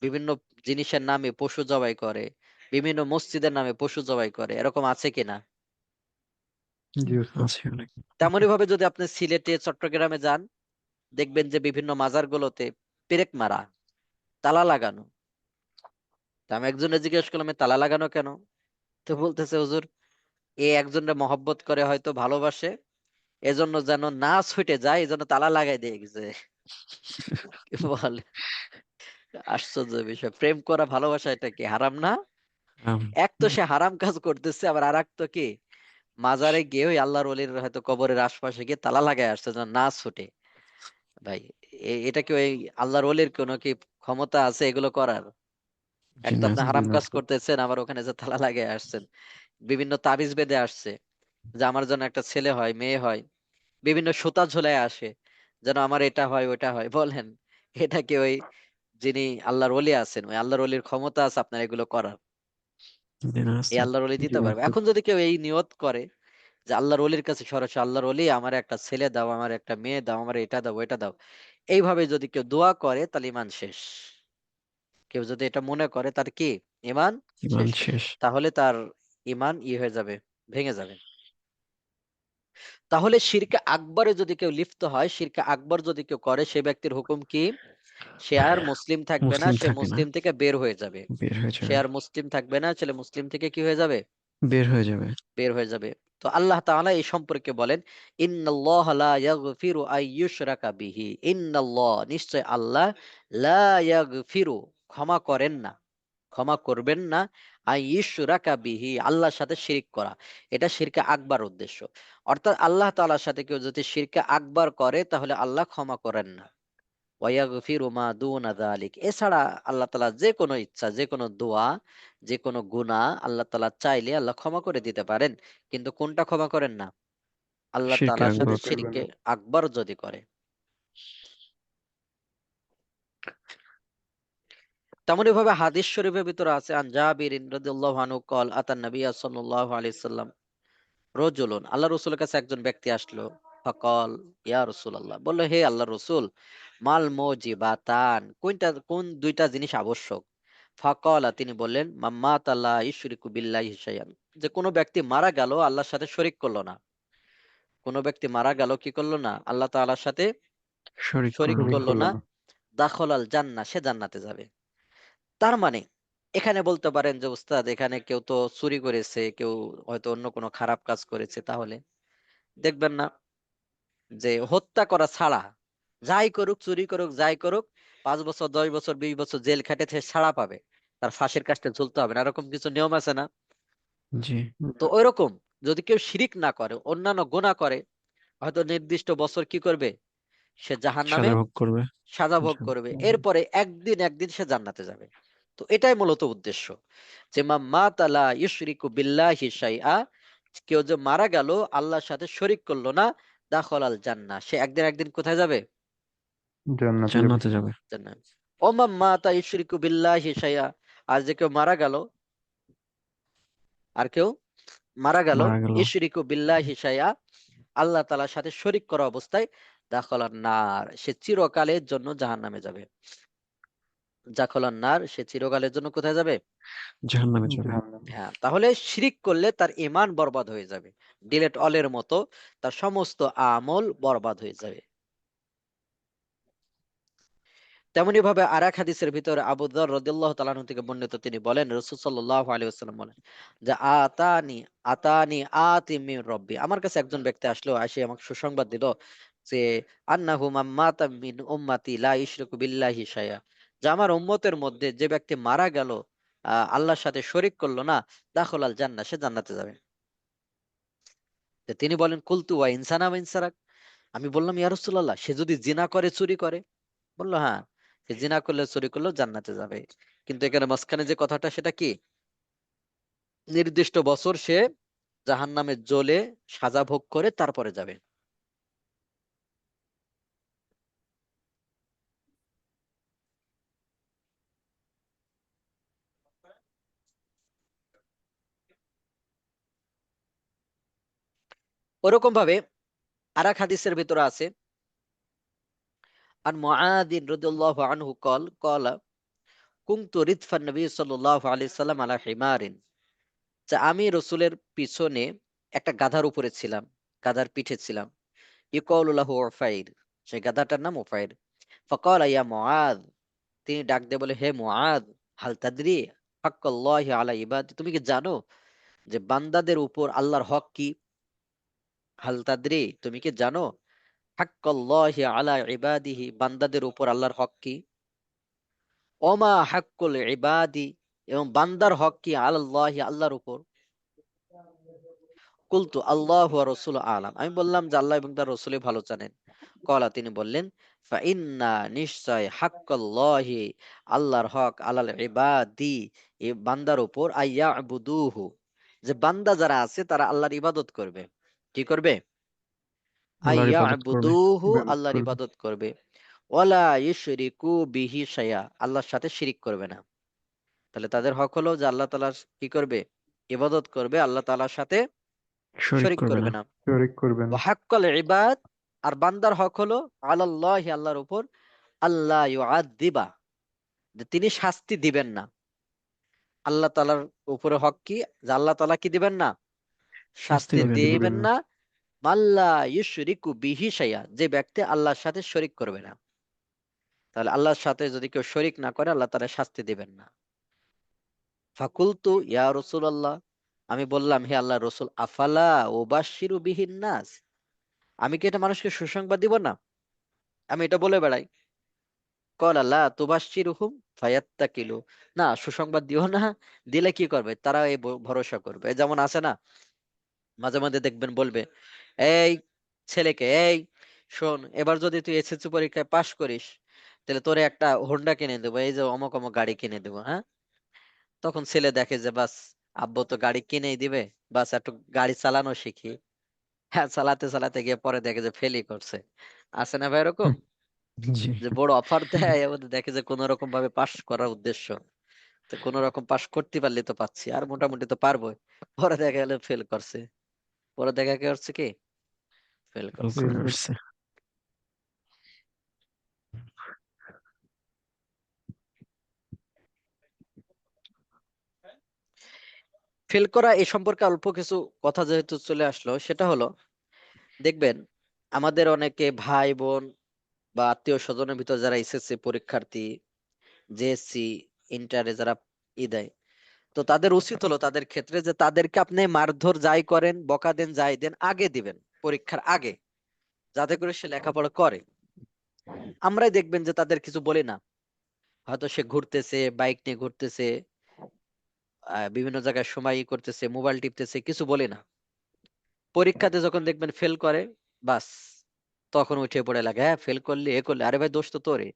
বিভিন্ন জিনিসের নামে পশু জবাই করে, বিভিন্ন মসজিদের নামে পশু জবাই করে, এরকম আছে কিনা? জি ওস্তাদ। আছে অনেক। তেমনি ভাবে যদি আপনি সিলেটে, চট্টগ্রামে যান, দেখবেন যে বিভিন্ন মাজারগুলোতে পেরেক মারা, তালা লাগানো। তা আমি একজনে জিজ্ঞেস করলাম, "এ তালা লাগানো কেন?" তো বলতেছে, হুজুর, এ একজনের মহব্বত করে, হয়তো ভালোবাসে, এজন্য যেন না ছুটে যায়, এজন্য তালা লাগাই দিয়ে গেছে। কি বলে! আশ্চর্য বিষয়। প্রেম করা, ভালোবাসা, এটা কি হারাম না? আম, এক তো সে হারাম কাজ করতেছে, আবার আর এক তো কি মাজারে গিয়ে ওই আল্লাহর ওলির হয়তো কবরের আশপাশে গিয়ে তালা লাগায় আসছে যেন না ছুটে। ভাই, এটা কি ওই আল্লাহর ওলির কোনো কি ক্ষমতা আছে এগুলো করার? জি এক তো না। আপনি জি হারাম না কাজ ওস্তাদ। করতেছেন, আবার ওখানে যে তালা লাগায় আসছেন। বিভিন্ন তাবিজ বেদে আসছে যে আমার জন্য একটা ছেলে হয়, মেয়ে হয়, বিভিন্ন সুতা ঝুলায় আসে যেন আমার এটা হয় ওটা হয়। বলেন এটা কি ওই যিনি আল্লাহর ওলি আছেন, ওই আল্লাহর ওলির ক্ষমতা আছে আপনার এগুলো করার? দিন এই আছে। আল্লাহর ওলি জি দিতে পারবে? আছে। এখন যদি কেউ এই নিয়ত করে যে আল্লাহর ওলির কাছে সরাসরি, আল্লাহর ওলি আমার একটা ছেলে দাও, আমার একটা মেয়ে দাও, আমার এটা দাও ওইটা দাও, এইভাবে যদি কেউ দোয়া করে তাহলে ইমান শেষ। কেউ যদি এটা মনে করে তার কি ইমান ইমান শেষ, শেষ। তাহলে তার ইমান হয়ে যাবে, ভেঙে যাবে। তাহলে শিরকে আকবরে যদি কেউ লিপ্ত হয়, শিরকে আকবর যদি কেউ করে, সে ব্যক্তির হুকুম কি? সে আর মুসলিম থাকবে না, মুসলিম সে থাকে না, মুসলিম থেকে বের হয়ে যাবে। বের হয়ে সে যাবে, আর মুসলিম থাকবে না, ছেলে মুসলিম থেকে কি হয়ে যাবে? বের হয়ে যাবে। বের হয়ে যাবে। তো আল্লাহ তাআলা এই সম্পর্কে বলেন, ইন্নাল্লাহ লা ইয়াগফিরু আন ইউশরাকা বিহি, ইন্নাল্লাহ নিশ্চয় আল্লাহ, লা ইয়াগফিরু ক্ষমা করেন না, ক্ষমা করবেন না, আন ইউশরাকা বিহি আল্লাহর সাথে শিরক করা। এটা শিরকে আকবার উদ্দেশ্য। অর্থাৎ আল্লাহ তাআলার সাথে কেউ যদি শিরকে আকবার করে তাহলে আল্লাহ ক্ষমা করেন না। ওয়ায়াগফিরু মা দুনা যালিক, এছাড়া আল্লাহ তাআলা যে কোনো ইচ্ছা, যে কোনো দোয়া, যে কোনো গুনাহ আল্লাহ তাআলা চাইলে আল্লাহ ক্ষমা করে দিতে পারেন, কিন্তু কোনটা ক্ষমা করেন না? আল্লাহ শিরকে তাআলার সাথে আকবর। করবে শিরকে না। আকবর যদি করে। তেমনি ভাবে হাদিস শরীফের ভিতরে আছে, আন জাবির রাদিয়াল্লাহু আনহু কল আতান নবী সাল্লাল্লাহু আলাইহি সাল্লাম রজুলুন, আল্লাহ রাসূলের কাছে একজন ব্যক্তি আসলো। ফাকাল ইয়া রাসূলুল্লাহ, বলল হে আল্লাহ রাসূল, মাল মুজিবাতান, কোন দুইটা জিনিস আবশ্যক? ফাকালা, তিনি বললেন, মাম্মাত আল্লাহ ইশরিকু বিল্লাহি শাইআন, যে কোনো ব্যক্তি মারা গেল আল্লাহর সাথে শরীক করলো না। কোনো ব্যক্তি মারা গেল কি করলো না? আল্লাহ তাআলার সাথে শরীক শরীক করলো শরীক না। করলো করলো না। না। দাখলাল জান্নাহ, সে জান্নাতে যাবে। তার মানে এখানে বলতে পারেন যে উস্তাদ, এখানে কেউ তো চুরি করেছে, কেউ হয়তো অন্য কোনো খারাপ কাজ করেছে, তাহলে দেখবেন না যে হত্যা করা ছাড়া যাই করুক, চুরি করুক, যাই করুক, 5 বছর, 10 বছর, 20 বছর জেল খেটে সে ছাড়া পাবে, তার ফাঁসির কাস্টে ঝুলতে হবে না, এরকম কিছু নিয়ম আছে না? জি। তো ওইরকম যদি কেউ শিরিক না করে, অন্যান্য গুনাহ করে, হয়তো নির্দিষ্ট বছর কি করবে? সে জাহান্নামে সাজা ভোগ করবে। সাজা ভোগ জি। করবে, এরপরে একদিন একদিন সে জান্নাতে যাবে। তো এটাই মূলত উদ্দেশ্য, যে মাত লা ইউশরিকু বিল্লাহি শাইআ, কেউ যে মারা গেল আল্লাহর সাথে শরীক করলো না, দাখলাল জান্নাহ, সে একদিন একদিন কোথায় যাবে? জান্নাতে যাবে। জান্নাতে যাবে। জান্নাত। ও মাতা ইউশরিকু বিল্লাহি শাইআ, আর যে কেউ মারা গেল, আর কেউ মারা গেল মারা গেল, ইশরিকু বিল্লাহি শাইআ, আল্লাহ তাআলার সাথে শরীক করা অবস্থায়, দাখলান নার, সে চিরকালের জন্য জাহান্নামে যাবে। দাখলান নার, সে চিরকালের জন্য কোথায় যাবে? জাহান্নামে যাবে। জাহান্নামে। হ্যাঁ, তাহলে শিরিক করলে তার ঈমান বরবাদ হয়ে যাবে, ডিলেট অলের মতো তার সমস্ত আমল বরবাদ হয়ে যাবে। তেমনি ভাবে আরেক হাদিসের ভিতরে আবু যর রাদিয়াল্লাহু তাআলা আনহু থেকে বর্ণিত, তিনি বলেন রাসূল সাল্লাল্লাহু আলাইহি ওয়াসাল্লাম বলেন যে আতানি আতি মির রব্বি, আমার কাছে একজন ব্যক্তি আসলো, এসে আমাকে সুসংবাদ দিল যে আন্নাহু মাম্মাতা মিন উম্মতি লা ইশরিকু বিল্লাহি শাইআ, যে আমার উম্মতের মধ্যে যে ব্যক্তি মারা গেল আল্লাহর সাথে শরীক করলো না, দাখলাল জান্নাহ, সে জান্নাতে যাবে। তো তিনি বলেন কুলতু ওয়া ইনসানা ওয়া ইনসারাক, আমি বললাম ইয়া রাসূলুল্লাহ, সে যদি জিনা করে, চুরি করে? বললো হ্যাঁ, সে জিনা করলে, চুরি করলেও জান্নাতে যাবে। কিন্তু এখানে মাঝখানে যে কথাটা, সেটা কি? নির্দিষ্ট বছর সে জাহান্নামে জ্বলে সাজা ভোগ করে তারপরে যাবে। ওরকম ভাবে আরেক হাদিসের ভিতরে আছে, আন মুআযিন রাদিয়াল্লাহু আনহু ক্বালা কুনতু রিদফান নবী সাল্লাল্লাহু আলাইহি সাল্লাম আলা হিমারিন, যে আমি রসুলের পিছনে একটা গাধার উপরে ছিলাম, গাধার পিঠে ছিলাম। ইউকাউলু লাহু উফাইর, সেই গাধাটার নাম উফাইর। ফাকালা ইয়া মুআয, তিনি ডাক দিয়ে বলে, হে মুআয, হাল তাদরি হাক্কাল্লাহি আলা ইবাদি, তুমি কি জানো যে বান্দাদের উপর আল্লাহর হক কি? হাল তাদরি, তুমি কি জানো হাক্কাল্লাহি আলা ইবাদিহি, বান্দাদের উপর আল্লাহর হক কি? ওমা হাক্কুল ইবাদি, এবং বান্দার হক কি আলাল্লাহি, আল্লাহর উপর? কুলতু আল্লাহু ওয়া রাসূলু আলাম, আমি বললাম যে আল্লাহ এবং তার রাসূলই ভালো জানেন। কলা, তিনি বললেন, ফা ইন্না, নিশ্চয়, হাক্কাল্লাহি, আল্লাহর হক, আলাল ইবাদি, এ বান্দার উপর, আইয়াবুদুহু, যে বান্দা যারা আছে তারা আল্লাহর ইবাদত করবে। কি করবে? আল্লাহর ইবাদত করবে। আইয়াবুদুহু, ইবাদত আল্লাহর করবে। ইবাদত করবে। ওয়ালা ইউশরিকু বিহি শাইআ, আল্লাহর সাথে শিরিক করবে না। তাহলে তাদের হক হলো যে আল্লাহ তাআলার কি করবে? ইবাদত করবে, আল্লাহ তাআলার সাথে শরীক শরিক করবে করবে না। না। শরীক করবে না। ওয়া হাক্কাল ইবাদ, আর বান্দার হক হলো আলাল্লাহি, আল্লাহর উপর, আল্লাহ ইউআযিবা, যে তিনি শাস্তি দিবেন না। আল্লাহ তাআলার উপরে হক কি? যে আল্লাহ তাআলা কি দিবেন না? শাস্তি শাস্তি দিবেন না। দিবেন না। মাল্লা ইউশরিকু বিহি শাইআ, যে ব্যক্তি আল্লাহর সাথে শরিক করবে না। তাহলে আল্লাহর সাথে যদি কেউ শরিক না করে, আল্লাহ তাআলা শাস্তি দিবেন না। ফাকুলতু ইয়া রাসূলুল্লাহ, আমি বললাম হে আল্লাহর রাসূল, আফালা উবাশশিরু বিহিন নাস, আমি কি এটা মানুষকে সুসংবাদ দিব না? আমি এটা বলে বেড়াই। ক্বালা লা তুবাশশিরুহুম ফায়াত্তাকিলু, না সুসংবাদ দিও না, দিলে কি করবে? তারা এই ভরসা করবে। এই যেমন আছে না, মাঝে মাঝে দেখবেন বলবে, এই ছেলেকে, এই শোন, এবার যদি তুই এসএসসি পরীক্ষায় পাশ করিস, তাহলে তোরে একটা হোন্ডা কিনে দেবো, এই যে অমুক অমুক গাড়ি কিনে দেবো। হ্যাঁ, তখন ছেলে দেখে যে বাস, আব্বু তো গাড়ি কিনেই দিবে, বাস একটু গাড়ি চালানো শিখি। হ্যাঁ, চালাতে চালাতে গিয়ে পরে দেখে যে ফেলই করছে। আছে না ভাই এরকম? জি। যে বড় অফার দেয়, এবার দেখে যে কোন রকম ভাবে পাশ করার উদ্দেশ্য, তো কোন রকম পাশ করতে পারলে তো পাচ্ছি, আর মোটামুটি তো পারবোই। পরে দেখা গেল ফেল করছে, পরে দেখা গেছে কি ফেল করছে। বুঝতে পারছি। ফেল করা এই সম্পর্কে অল্প কিছু কথা যেহেতু চলে আসলো, সেটা হলো, দেখবেন আমাদের অনেকে ভাই বোন বা আত্মীয় স্বজনের ভিতর যারা এসএসসি পরীক্ষার্থী, জেএসসি, ইন্টারে যারা দেয়, তো তাদের উচিত হলো তাদের ক্ষেত্রে যে তাদেরকে আপনি মারধর যাই করেন, বকা দেন, যাই দেন, আগে দিবেন পরীক্ষার আগে, যাতে করে সে লেখাপড়া করে। আমরাই দেখবেন যে তাদের কিছু বলি না, হয়তো সে ঘুরতেছে, বাইক নিয়ে ঘুরতেছে, বিভিন্ন জায়গায় সময় করতেছে, মোবাইল টিপতেছে, কিছু বলি না। পরীক্ষাতে যখন দেখবেন ফেল করে, বাস তখন উঠে পড়ে লাগে, হ্যাঁ ফেল করলি, এ করলি, আরে ভাই দোষ তো তোরে,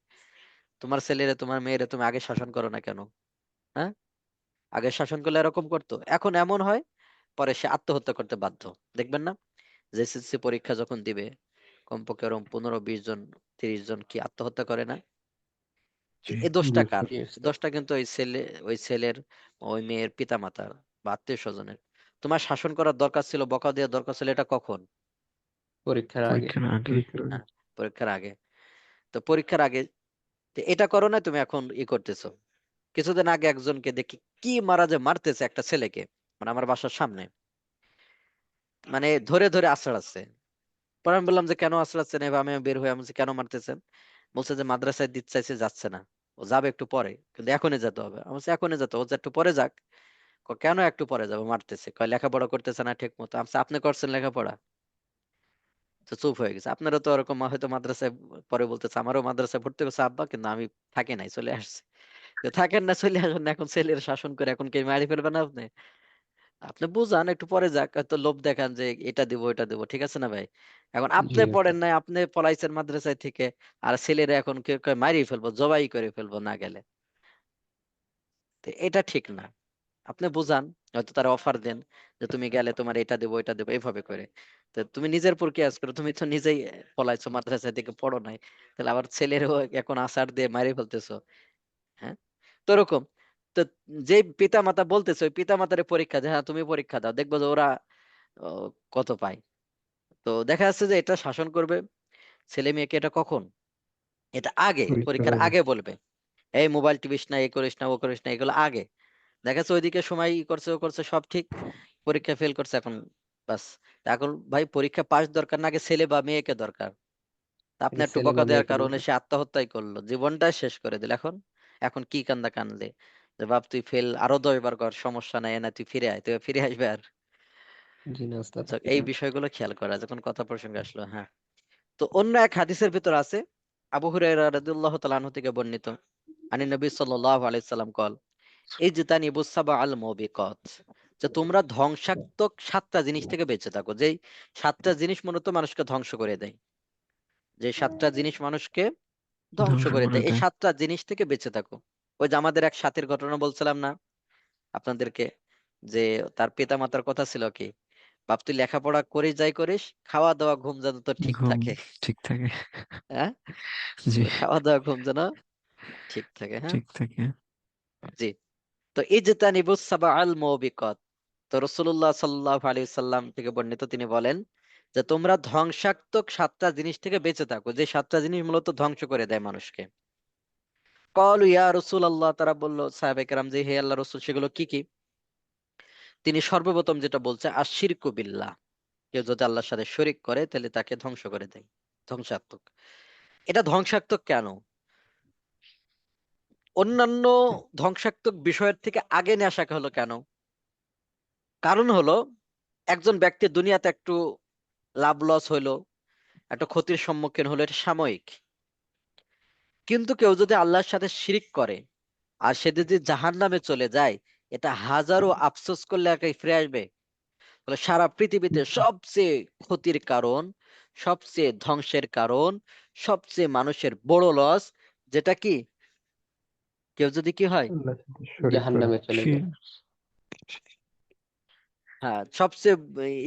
তোমার ছেলেরে তোমার মেয়েরে তুমি আগে শাসন করো না কেন? হ্যাঁ, আগে শাসন করলে এরকম করতো, এখন এমন হয়, পরে সে আত্মহত্যা করতে বাধ্য। দেখবেন না, যে এসএসসি পরীক্ষা যখন দিবে, কমপক্ষে ওরকম 15-20 জন, 30 জন কি আত্মহত্যা করে না? জি। এই দোষটা জি কার? স্যার। জি স্যার। দোষটা কিন্তু ওই ছেলের, ওই মেয়ের পিতামাতার বা আত্মীয় স্বজনের। তোমার শাসন করার দরকার ছিল, বকা দেওয়ার দরকার ছিল, এটা কখন? পরীক্ষার আগে। পরীক্ষার আগে। পরীক্ষার আগে। হ্যাঁ, পরীক্ষার আগে। তো পরীক্ষার আগে তো এটা করো না, তুমি এখন করতেছো। কিছুদিন আগে একজনকে দেখি কি মারা, যে মারতেছে একটা ছেলেকে, মানে আমার বাসার সামনে, মানে ধরে ধরে আছড়াচ্ছে। পরে আমি বললাম যে কেন আছড়াচ্ছেন? এবার আমি বের হয়ে, আমি বলছি, কেন মারতেছেন? বলছে যে মাদ্রাসায় দিতে চাইছে, যাচ্ছে না, ও যাবে একটু পরে, কিন্তু এখনই যেতে হবে। আমি বলছি এখনই যেতে হবে? ও যে একটু পরে যাক। কেন একটু পরে যাবো? মারতেছে, কয় লেখাপড়া করতেছে না ঠিক মতো। আমি বলছি, আপনি করছেন লেখাপড়া? তো চুপ হয়ে গেছে। আপনারও তো ওরকম হয়তো মাদ্রাসায়, পরে বলতেছে আমারও মাদ্রাসায় ভর্তি করছে আব্বা, কিন্তু আমি থাকি নাই, চলে আসছে। তো থাকেন না, চলে আসেন না, এখন ছেলের শাসন করে এখন কে মারি ফেলবেন আপনি? আপনি বুঝান একটু পরে যাক, হয়তো লোভ দেখান যে এটা দিব ওইটা দিব, ঠিক আছে না ভাই? এখন জি আপনি স্যার। পড়েন নাই, আপনি পলাইছেন মাদ্রাসায় থেকে, আর ছেলেরা এখন কেউ কয় মারিয়ে ফেলবো, জবাই করে ফেলবো না গেলে। তো এটা ঠিক না। আপনি বুঝান, হয়তো তারা অফার দেন যে তুমি গেলে তোমার এটা দেবো ওইটা দেবো, এইভাবে করে। তো তুমি নিজের উপর কেয়াস করো, তুমি তো নিজেই পলাইছো মাদ্রাসা থেকে, পড়ো নাই, তাহলে আবার ছেলেরও এখন আসার দিয়ে মারি ফেলতেছো। হ্যাঁ, তো এরকম। তো যে পিতা মাতা বলতেছে, ওই পিতা মাতার পরীক্ষা যে হ্যাঁ তুমি পরীক্ষা দাও, দেখবো যে ওরা ও, কত পায়। তো দেখা যাচ্ছে যে এটা শাসন করবে ছেলে মেয়েকে, এটা কখন? এটা আগে, পরীক্ষার পরীক্ষার আগে। আগে বলবে, এই মোবাইল টিপিস না, এ করিস না, ও করিস না, এগুলো আগে। দেখা যাচ্ছে ওইদিকে সময় করছে, ও করছে সব ঠিক, পরীক্ষা ফেল করছে এখন, বাস। তা এখন ভাই পরীক্ষা পাস দরকার না, আগে ছেলে বা মেয়েকে দরকার। তা আপনি আগে একটু ছেলে বকা বা দেওয়ার মেয়েকে কারণে দরকার। সে আত্মহত্যাই করলো, জীবনটাই শেষ করে দিল। এখন এখন কি কান্দা কানলে যে বাপ তুই ফেল আরো 10 বার কর, সমস্যা নাই, না তুই ফিরে আয়, তুই ফিরে আসবে আর। জি না স্যার। তো এই বিষয়গুলো খেয়াল করা, যখন কথা প্রসঙ্গে আসলো। হ্যাঁ, তো অন্য এক হাদিসের ভিতর আছে, আবু হুরায়রা রাদিয়াল্লাহু তাআলা আনহু থেকে বর্ণিত, আনি নবী সাল্লাল্লাহু আলাইহি সাল্লাম কল, ইজতানিবুস সাবআল মুবিকাত, যে তোমরা ধ্বংসাত্মক 7টা জিনিস থেকে বেঁচে থাকো। যেই 7টা জিনিস মূলত মানুষকে ধ্বংস করে দেয়, যে 7টা জিনিস মানুষকে ধ্বংস ধ্বংস করে করে দেয়, এই দেয়। 7টা জিনিস থেকে বেঁচে থাকো। ওই যে আমাদের এক সাথীর ঘটনা বলছিলাম না আপনাদেরকে, যে তার পিতামাতার কথা ছিল কি, বাপ তুই লেখাপড়া করিস যাই করিস, খাওয়া দাওয়া ঘুম যেন তো ঠিক ঘুম থাকে। ঠিক থাকে। হ্যাঁ, জি, খাওয়া দাওয়া ঘুম যেন ঠিক থাকে। হ্যাঁ, ঠিক থাকে। জি। তো এই যে তানিবুস সাবা আল মৌবিকত, তো রাসূলুল্লাহ সাল্লাল্লাহু আলাইহি সাল্লাম থেকে বর্ণিত, তিনি বলেন যে তোমরা ধ্বংসাত্মক 7টা জিনিস থেকে বেঁচে থাকো, যে 7টা জিনিস মূলত ধ্বংস করে দেয় মানুষকে। ক্বালু ইয়া রাসূলুল্লাহ, তারা বলল সাহাবায়ে কেরাম যে হে আল্লাহর রাসূল, সেগুলো কি কি? তিনি সর্বপ্রথম যেটা বলছে আশিরকু বিল্লাহ, কেউ যদি আল্লাহর সাথে শরীক করে তাহলে তাকে ধ্বংস করে দেয়, ধ্বংসাত্মক। এটা ধ্বংসাত্মক কেন? অন্যান্য ধ্বংসাত্মক বিষয়ের থেকে আগে নিয়ে আসা হলো কেন? কারণ হলো, একজন ব্যক্তি দুনিয়াতে একটু লাভ লস হইলো, একটা ক্ষতির সম্মুখীন হলো, এটা সাময়িক। কিন্তু কেউ যদি আল্লাহর সাথে শিরিক করে আর সে যদি জাহান্নামে চলে যায়, এটা হাজারো আফসোস করলে একাই ফিরে আসবে। বলে সারা পৃথিবীতে সবচেয়ে ক্ষতির কারণ, সবচেয়ে ধ্বংসের কারণ, সবচেয়ে মানুষের বড় লস, যেটা কি, কেউ যদি কি হয়, আল্লাহর সাথে শরীক করে। জাহান্নামে চলে কি যায়। হ্যাঁ, সবচেয়ে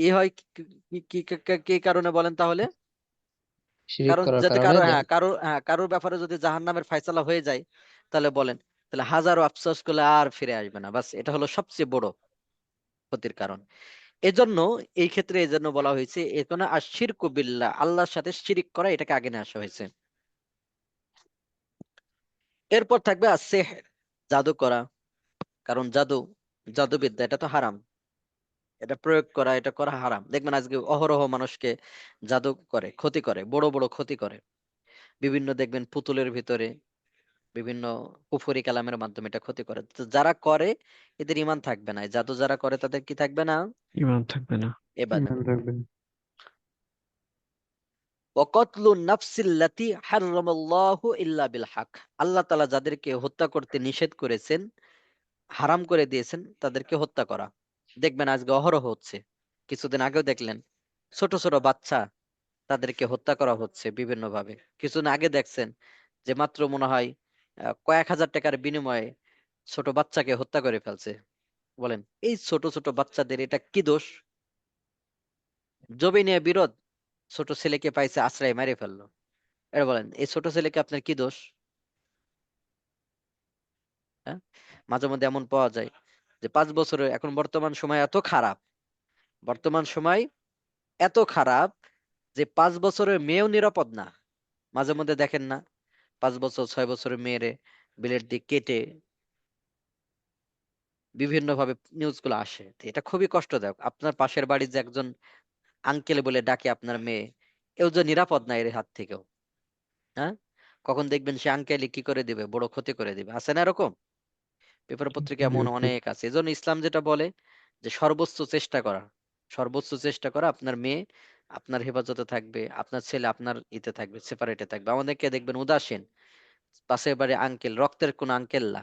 ই হয় কি কি কি- কি কারণে বলেন তাহলে? শিরিক কারণ করার যাতে কারণে কারো, কারোর ব্যাপারে যদি জাহান্নামের ফায়সালা হয়ে যায়, তাহলে বলেন, তাহলে হাজারো আফসোস করলে আর ফিরে আসবে না। বাস, এটা হলো সবচেয়ে বড় ক্ষতির কারণ। এজন্য এই ক্ষেত্রে এজন্য বলা হয়েছে, এজন্য আশিরকু বিল্লাহ, আল্লাহর সাথে শিরিক করা, এটাকে আগে নিয়ে আসা হয়েছে। এরপর থাকবে আসিহর, জাদু করা। কারণ জাদুবিদ্যা এটা তো হারাম, এটা প্রয়োগ করা, এটা করা হারাম। দেখবেন আজকে অহরহ মানুষকে জাদু করে, ক্ষতি করে, বড় বড় ক্ষতি করে। বিভিন্ন দেখবেন পুতুলের ভিতরে বিভিন্ন কুফরি কালামের মাধ্যমে এটা ক্ষতি করে। তো যারা করে এদের ইমান থাকবে না, এই জাদু যারা করে তাদের কি থাকবে না? ইমান থাকবে না। এবাদত। ইমান থাকবেন। ওয়াকাতলুন নাফসিল্লাতী হারামাল্লাহু ইল্লা বিল হক, আল্লাহ তাআলা যাদেরকে হত্যা করতে নিষেধ করেছেন, হারাম করে দিয়েছেন, তাদেরকে হত্যা করা। দেখবেন আজকে অহরহ হচ্ছে। কিছুদিন আগেও দেখলেন ছোট ছোট বাচ্চা, তাদেরকে হত্যা করা হচ্ছে বিভিন্ন ভাবে। কিছুদিন আগে দেখছেন যে মাত্র মনে হয় কয়েক হাজার টাকার বিনিময়ে ছোট বাচ্চাকে হত্যা করে ফেলছে। বলেন, এই ছোট ছোট বাচ্চাদের এটা কি দোষ? জমি নিয়ে বিরোধ, ছোট ছেলেকে পাইছে আশ্রয় মেরে ফেললো। এটা বলেন, এই ছোট ছেলেকে আপনার কি দোষ? হ্যাঁ, মাঝে মধ্যে এমন পাওয়া যায় যে 5 বছরে, এখন বর্তমান সময় এত খারাপ, বর্তমান সময় এত খারাপ যে 5 বছরের মেয়েও নিরাপদ না। মাঝে মধ্যে দেখেন না, 5 বছর 6 বছরের মেয়েরে বিলেট দিয়ে কেটে বিভিন্ন ভাবে নিউজ গুলো আসে। তো এটা খুবই কষ্টদায়ক। আপনার পাশের বাড়ির যে একজন আঙ্কেল বলে ডাকে আপনার মেয়ে, এও যে নিরাপদ না এর হাত থেকেও। হ্যাঁ, কখন দেখবেন সে আঙ্কেলই কি করে দিবে, বড় ক্ষতি করে দিবে। আছে না এরকম? পেপার পত্রিকা জি এমন আছে। অনেক আছে। এজন্য ইসলাম যেটা বলে যে সর্বোচ্চ চেষ্টা করা, সর্বোচ্চ চেষ্টা করা, আপনার মেয়ে আপনার হেফাজতে থাকবে, আপনার ছেলে আপনার ইতে থাকবে, সেপারেটে থাকবে। আমাদেরকে দেখবেন উদাসীন, পাশের বাড়ি আঙ্কেল, রক্তের কোন আঙ্কেল না,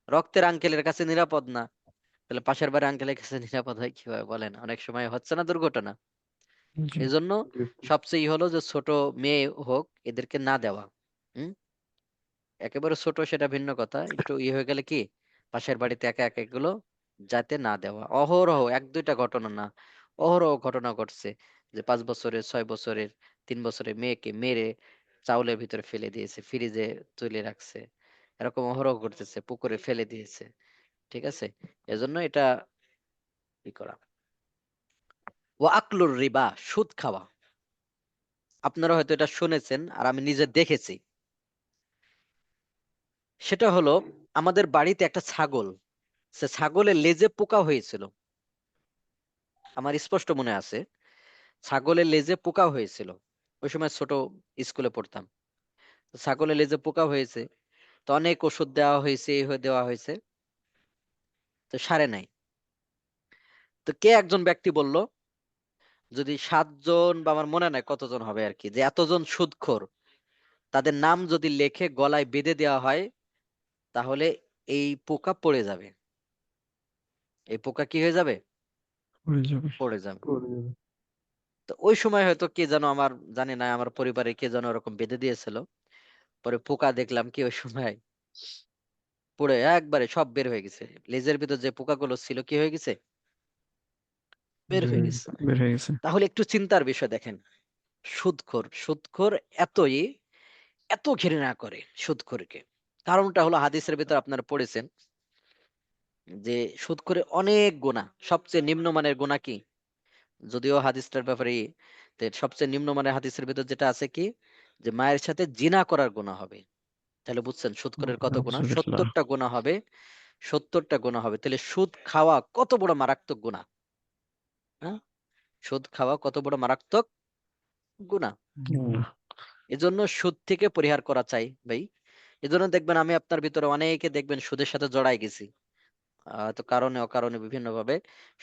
রক্তের আঙ্কেলের কাছে নিরাপদ না, তাহলে পাশের বাড়ি আঙ্কেলের কাছে নিরাপদ হয় কিভাবে বলেন? অনেক সময় হচ্ছে না দুর্ঘটনা। জি, এই জন্য জি। সবচেয়ে হলো যে ছোট মেয়ে হোক এদেরকে না দেওয়া। হুম, একেবারে ছোট সেটা ভিন্ন কথা, একটু হয়ে গেলে কি, পাশের বাড়িতে একা একা এগুলো যাতে না দেওয়া। অহরহ, এক দুইটা ঘটনা না, অহরহ ঘটনা ঘটছে যে 5 বছরের, 6 বছরের, 3 বছরের মেয়েকে মেরে চাউলের ভিতরে ফেলে দিয়েছে, ফ্রিজে তুলে রাখছে। এরকম অহরহ ঘটতেছে, পুকুরে ফেলে দিয়েছে। ঠিক আছে, এজন্য এটা কি করা। ও আকলুর রিবা, সুদ খাওয়া। আপনারা হয়তো এটা শুনেছেন, আর আমি নিজে দেখেছি। সেটা হলো, আমাদের বাড়িতে একটা ছাগল, সে ছাগলের লেজে পোকা হয়েছিল, আমার স্পষ্ট মনে আছে। ছাগলের লেজে পোকা হয়েছিল, ওই সময় ছোট, স্কুলে পড়তাম। তো ছাগলের লেজে পোকা হয়েছে, তো অনেক ওষুধ দেওয়া হয়েছে, এই দেওয়া হয়েছে, তো সারে নাই। তো কে একজন ব্যক্তি বলল, যদি 7 জন বা আমার মনে নাই কতজন হবে আর কি, যে এতজন সুদখোর, তাদের নাম যদি লেখে গলায় বেঁধে দেওয়া হয়, তাহলে এই পোকা পড়ে যাবে, এই পোকা কি হয়ে যাবে, হয়ে যাবে। পড়ে যাবে। করে দেবে। তো ওই সময় হয়তো কে যেন, আমার জানি না, আমার পরিবারে কে যেন ওরকম বেঁধে দিয়েছিল। পরে পোকা দেখলাম কি ওই সময় পড়ে একবারে সব বের হয়ে গেছে, লেজের ভিতর যে পোকাগুলো ছিল কি হয়ে গেছে, বের হয়ে গেছে। বের হয়ে গেছে। তাহলে একটু চিন্তার বিষয় দেখেন, সুদখোর এত ঘৃণা করে সুদখোরকে। কারণটা হলো হাদিসের ভিতর আপনারা পড়েছেন যে সুদখোরের অনেক গুনাহ, সবচেয়ে নিম্নমানের গুনাহ কি? যদিও হাদিসটার ব্যাপারে সবচেয়ে নিম্নমানের হাদিসের ভিতর যেটা আছে কি, যে মায়ের সাথে জিনা করার গুনাহ হবে। তাহলে বুঝছেন সুদখোরের কত গুনাহ? নাউজুবিল্লাহ। 70টা গুনাহ হবে। 70টা গুনাহ হবে। তাহলে সুদ খাওয়া কত বড় মারাত্মক গুনাহ? হ্যাঁ, সুদ খাওয়া কত বড় মারাত্মক গুনাহ। না, এজন্য সুদ থেকে পরিহার করা চাই ভাই। এজন্য দেখবেন আমি আপনার ভিতরে অনেকে দেখবেন সুদের সাথে জড়াই গেছি। তো কারণে অকারণে বিভিন্ন ভাবে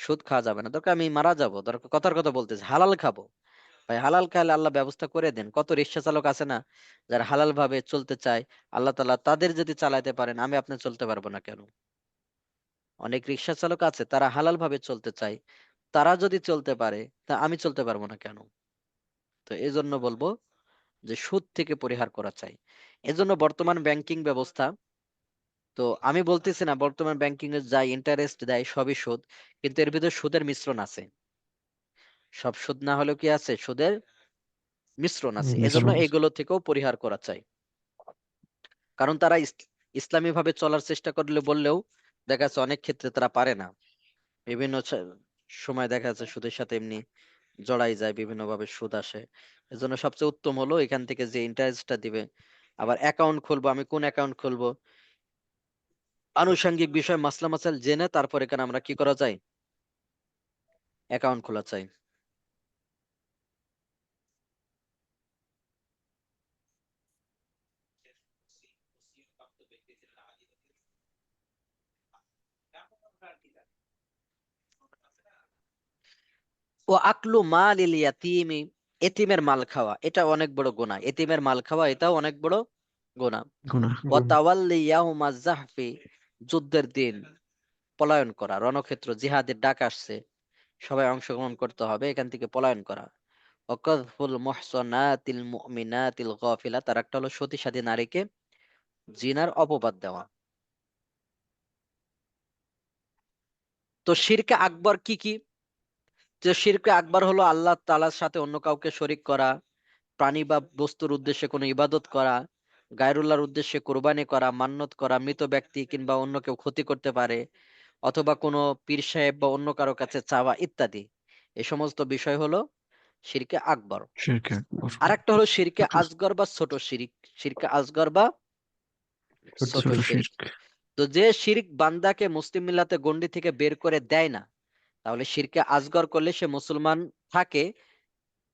সুদ খাওয়া যাবে না। দরকার আমি মারা যাব, দরকার কথার কথা বলতেছি, হালাল খাবো। ভাই হালাল খাইলে আল্লাহ ব্যবস্থা করে দেন। কত রিক্সা চালক আছে না, যারা হালাল ভাবে চলতে চায়, আল্লাহ তাআলা তাদের যদি চালাতে পারেন, আমি আপনি চলতে পারবো না কেন? অনেক রিক্সা চালক আছে তারা হালাল ভাবে চলতে চায়, তারা যদি চলতে পারে তা আমি চলতে পারবো না কেন? তো এই জন্য বলবো যে সুদ থেকে পরিহার করা চাই। এজন্য বর্তমান ব্যাংকিং ব্যবস্থা, তো আমি বলতেছি না বর্তমান ব্যাংকিং এর যা ইন্টারেস্ট দেয় সবই সুদ, কিন্তু এর ভিতরে সুদের মিশ্রণ আছে। সব সুদ না হলেও কি আছে, সুদের মিশ্রণ আছে। এজন্য মিশ্রণ। এগুলো থেকেও পরিহার করা চাই। কারণ তারা ইসলামী ভাবে চলার চেষ্টা করলে বললেও দেখা যাচ্ছে অনেক ক্ষেত্রে তারা পারে না। বিভিন্ন সময় দেখা যাচ্ছে সুদের সাথে এমনি জড়াই যায়, বিভিন্ন ভাবে সুদ আসে। এজন্য সবচেয়ে উত্তম হলো এখান থেকে যে ইন্টারেস্টটা দিবে, আবার অ্যাকাউন্ট খুলবো, আমি কোন অ্যাকাউন্ট খুলবো, আনুষঙ্গিক বিষয় মাসলা মাসাইল জেনে তারপর এখানে আমরা কি করা যায়, অ্যাকাউন্ট খোলা চাই। ও আকলু মাল ইল ইয়াতিমি, এতিমের মাল খাওয়া এটা অনেক বড় গুনাহ। এতিমের মাল খাওয়া এটাও অনেক বড় গুনাহ। গুনাহ। ওয়া গুণ তাওয়াল্লি ইয়াউমাজ জাহফি, যুদ্ধের দিন পলায়ন করা, রণক্ষেত্র জিহাদের ডাক আসছে, সবাই অংশগ্রহণ করতে হবে, এখান থেকে পলায়ন করা। ওয়াকাযফুল মুহসানাতিল মুমিনাতিল গাফিলাত, আর একটা হলো সতীসাধী নারীকে জিনার অপবাদ দেওয়া। তো শিরকে আকবর কি কি? যে শিরকে আকবর হলো আল্লাহ তাআলার সাথে অন্য কাউকে শরীক করা, প্রাণী বা বস্তুর উদ্দেশ্যে কোনো ইবাদত করা, গায়রুল্লাহর উদ্দেশ্যে কোরবানি করা, মান্নত করা, মৃত ব্যক্তি কিংবা অন্য কেউ ক্ষতি করতে পারে, অথবা কোনো পীর সাহেব বা অন্য কারো কাছে চাওয়া ইত্যাদি। এই সমস্ত বিষয় হলো শিরকে আকবর। শিরকে আকবর। আর একটা হলো শিরকে আসগর বা ছোট শিরিক। শিরকে আসগর বা ছোট ছোট ছোট শিরিক। শিরক। তো যে শিরিক বান্দাকে মুসলিম মিল্লাতে গণ্ডি থেকে বের করে দেয় না, তাহলে শিরকে আসগর করলে সে মুসলমান থাকে,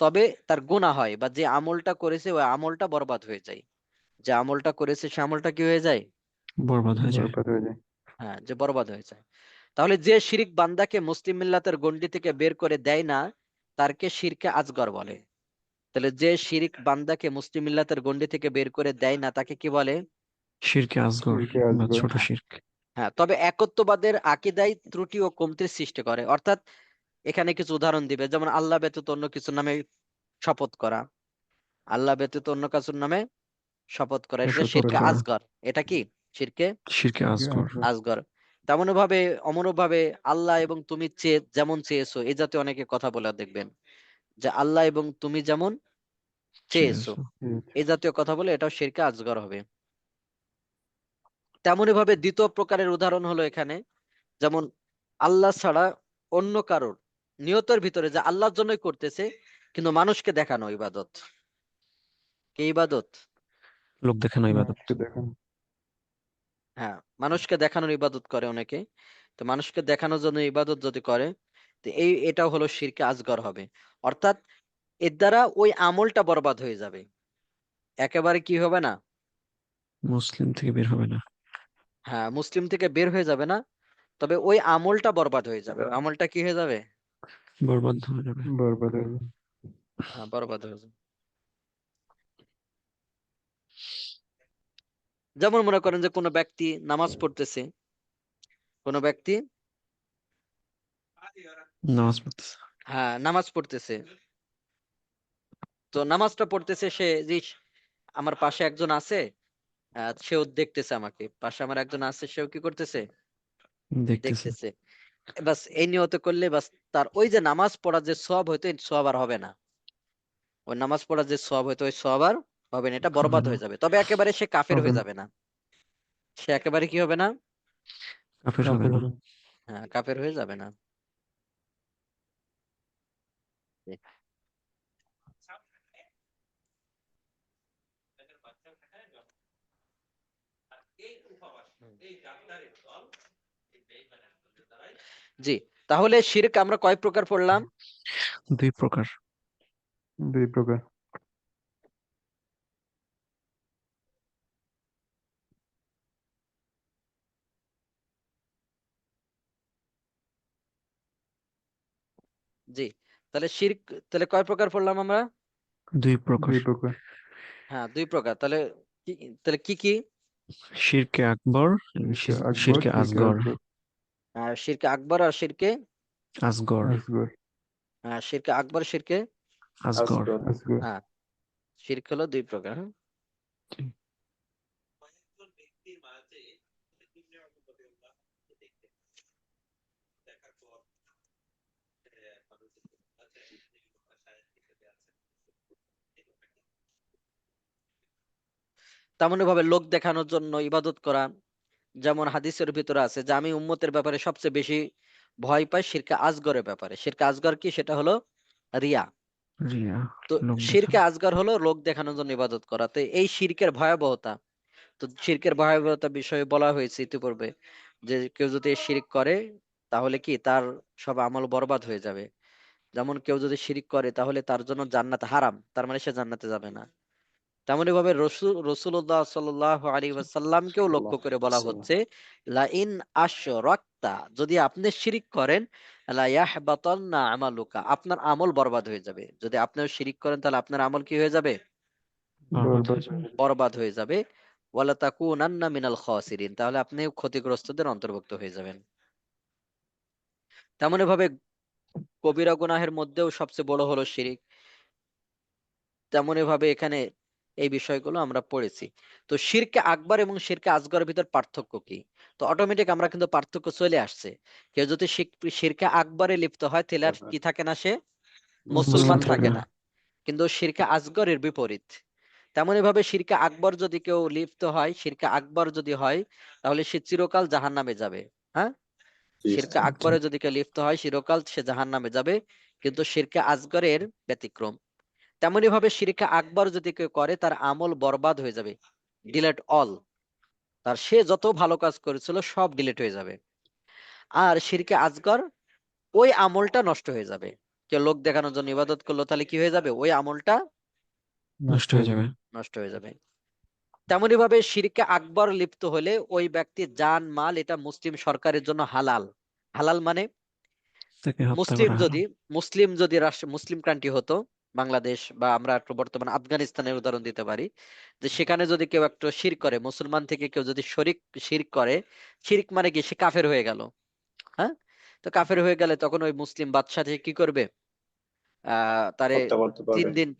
তবে তার গুনাহ হয়, বা যে আমলটা করেছে ওই আমলটা বরবাদ হয়ে যায়। যে আমলটা করেছে সে আমলটা কি হয়ে যায়? বরবাদ হয়ে যায়। বরবাদ হয়ে যায়। হ্যাঁ, যে বরবাদ হয়ে যায়। তাহলে যে শিরিক বান্দাকে মুসলিম মিল্লাতের গণ্ডি থেকে বের করে দেয় না, তারকে শিরকে আসগর বলে। তাহলে যে শিরিক বান্দাকে মুসলিম মিল্লাতের গণ্ডি থেকে বের করে দেয় না তাকে কি বলে? শিরকে আসগর শিরকে বা আসগর। ছোট হ্যাঁ, শিরক। হ্যাঁ। তবে একত্ববাদের আকীদায় ত্রুটি ও কমতির সৃষ্টি করে। অর্থাৎ এখানে কিছু উদাহরণ দিবে, যেমন আল্লাহ ব্যতীত অন্য কিছুর নামে শপথ করা, আল্লাহ ব্যতীত অন্য কিছুর নামে শপথ করা, এটা শপথ শিরকে করা। আসগর। এটা কি? শিরকে শিরকে শিরকে আসগর। আসগর। আসগর। তেমন ভাবে অমন ভাবে আল্লাহ এবং তুমি যেমন চেয়েছো, এই জাতীয় অনেকে কথা বলে দেখবেন যে আল্লাহ এবং তুমি যেমন চেয়েছো, চেয়েছো। এই জাতীয় কথা বলে, এটাও শিরকে আসগর হবে। তেমনি ভাবে দ্বিতীয় প্রকারের উদাহরণ হলো এখানে, যেমন আল্লাহ ছাড়া অন্য কারোর নিয়তের ভিতরে যে আল্লাহর জন্যই করতেছে, কিন্তু মানুষকে দেখানো ইবাদত। কি ইবাদত? লোক দেখানো ইবাদত। মানুষকে দেখান। হ্যাঁ, মানুষকে দেখানোর ইবাদত করে অনেকে। তো মানুষকে দেখানোর জন্য ইবাদত যদি করে, তো এটাও হলো শিরকে আসগর হবে। অর্থাৎ এর দ্বারা ওই আমলটা বরবাদ হয়ে যাবে, একেবারে কি হবে না, মুসলিম থেকে বের হবে না। হ্যাঁ মুসলিম থেকে বের হয়ে যাবে না, তবে ওই আমলটা বরবাদ হয়ে যাবে। আমলটা কি হয়ে যাবে? বরবাদ হয়ে যাবে। বরবাদ হয়ে যায়। হ্যাঁ, বরবাদ হয়ে যাবে। যেমন মনে করেন যে কোনো ব্যক্তি নামাজ পড়তেছে, কোনো ব্যক্তি নামাজ পড়তেছে। হ্যাঁ নামাজ পড়তেছে, তো নামাজটা পড়তেছে সে যে আমার পাশে একজন আছে, সেও দেখতেছে আমাকে, পাশে আমার একজন আছে সেও কি করতেছে, দেখতেছে। দেখতেছে। বাস এই নিয়ত করলে বাস তার ওই যে নামাজ পড়া যে সওয়াব হইতো এই সওয়াব আর হবে না। ওই নামাজ পড়া যে সওয়াব হইতো ওই সওয়াব আর হবে না, এটা হবে বরবাদ না, হয়ে যাবে। তবে একেবারে সে কাফের হবে হয়ে না, যাবে না, সে একেবারে কি হবে না, কাফের হবে কাফের না। হবে। হ্যাঁ কাফের হয়ে যাবে না। জি, তাহলে শিরক আমরা কয় প্রকার পড়লাম? 2 প্রকার। 2 প্রকার। জি, তাহলে শিরক তাহলে কয় প্রকার পড়লাম আমরা? 2 প্রকার। 2 প্রকার। হ্যাঁ 2 প্রকার। তাহলে কি, তাহলে কি কি? শিরকে আকবর এবং শিরকে আকবর, শিরকে শিরকে আসগর। আসগর। শিরকে আকবর আর শিরকে আসগর। আসগর। শিরকে আকবর, শিরকে আসগর। আসগর। হ্যাঁ শিরক হলো 2 প্রকার। হ্যাঁ? জি। তেমনি ভাবে লোক দেখানোর জন্য ইবাদত করা, যেমন হাদিসের ভিতরে আছে যে আমি উম্মতের ব্যাপারে সবচেয়ে বেশি ভয় পাই শিরকে আসগরের ব্যাপারে। শিরকে আসগর কি? সেটা হলো রিয়া। রিয়া, তো লোক শিরকে দেখানো। আসগর হলো লোক দেখানোর জন্য ইবাদত করা। তো এই শিরকের ভয়াবহতা, তো শিরকের ভয়াবহতা বিষয়ে বলা হয়েছে ইতিপূর্বে যে কেউ যদি শিরক করে তাহলে কি তার সব আমল বরবাদ হয়ে যাবে। যেমন কেউ যদি শিরক করে তাহলে তার জন্য জান্নাত হারাম, তার মানে সে জান্নাতে যাবে না। তেমনি ভাবে রাসূলুল্লাহ সাল্লাল্লাহু আলাইহি ওয়াসাল্লামকেও লক্ষ্য করে বলা হচ্ছে লা ইন আশরাকতা, যদি আপনি শিরিক করেন, লা ইয়াহবাতান্না আমালুকা, আপনার আমল বরবাদ হয়ে যাবে। যদি আপনিও শিরিক করেন তাহলে আপনার আমল কি হয়ে যাবে? বরবাদ বরবাদ হয়ে যাবে। হয়ে যাবে। বরবাদ হয়ে যাবে। ওয়ালা তাকুনান্না মিনাল খাসিরিন, তাহলে আপনি ক্ষতিগ্রস্তদের অন্তর্ভুক্ত হয়ে যাবেন। তেমনি ভাবে কবিরা গুনাহের মধ্যেও সবচেয়ে বড় হলো শিরিক। তেমনি ভাবে এখানে এই বিষয়গুলো আমরা পড়েছি। তো শিরকে আকবার এবং শিরকে আসগরের ভিতর পার্থক্য কি? তো অটোমেটিক আমরা কিন্তু পার্থক্য চলে আসছে। কেউ যদি শিরকে আকবরে লিপ্ত হয় তাহলে আর কি থাকে না, সে মুসলমান মুসলিম থাকে থাকে না। না। কিন্তু শিরকে আসগরের বিপরীত। তেমনি ভাবে শিরকে আকবর যদি কেউ লিপ্ত হয়, শিরকে আকবর যদি হয় তাহলে সে চিরকাল জাহান্নামে যাবে। হ্যাঁ, শিরকে আচ্ছা। আকবরে যদি কেউ লিপ্ত হয় চিরকাল সে জাহান্নামে যাবে। কিন্তু শিরকে আসগরের ব্যতিক্রম। তেমনি ভাবে শিরকে আকবর যদি কেউ করে তার আমল বরবাদ হয়ে যাবে, ডিলেট অল, তার সে যত ভালো কাজ করেছিল সব ডিলিট হয়ে যাবে। আর শিরকে আসগর ওই আমলটা নষ্ট হয়ে যাবে। কেউ লোক দেখানোর জন্য ইবাদত করলো তাহলে কি হয়ে যাবে? ওই আমলটা নষ্ট হয়ে যাবে। নষ্ট হয়ে যাবে। তেমনি ভাবে শিরকে আকবর লিপ্ত হলে ওই ব্যক্তির জান মাল এটা মুসলিম সরকারের জন্য হালাল। হালাল মানে তাকে হত্যা মুসলিম করা যদি হারাম। রাষ্ট্র মুসলিম কান্ট্রি হতো, বাংলাদেশ বা আমরা একটু বর্তমানে আফগানিস্তানের উদাহরণ দিতে পারি, যে সেখানে যদি কেউ একটু শিরক করে, মুসলমান থেকে কেউ যদি শিরক করে, শিরক মানে কি? সে কাফের হয়ে গেল। হ্যাঁ, তো কাফের হয়ে গেলে তখন ওই মুসলিম বাদশাহ কি করবে? তারে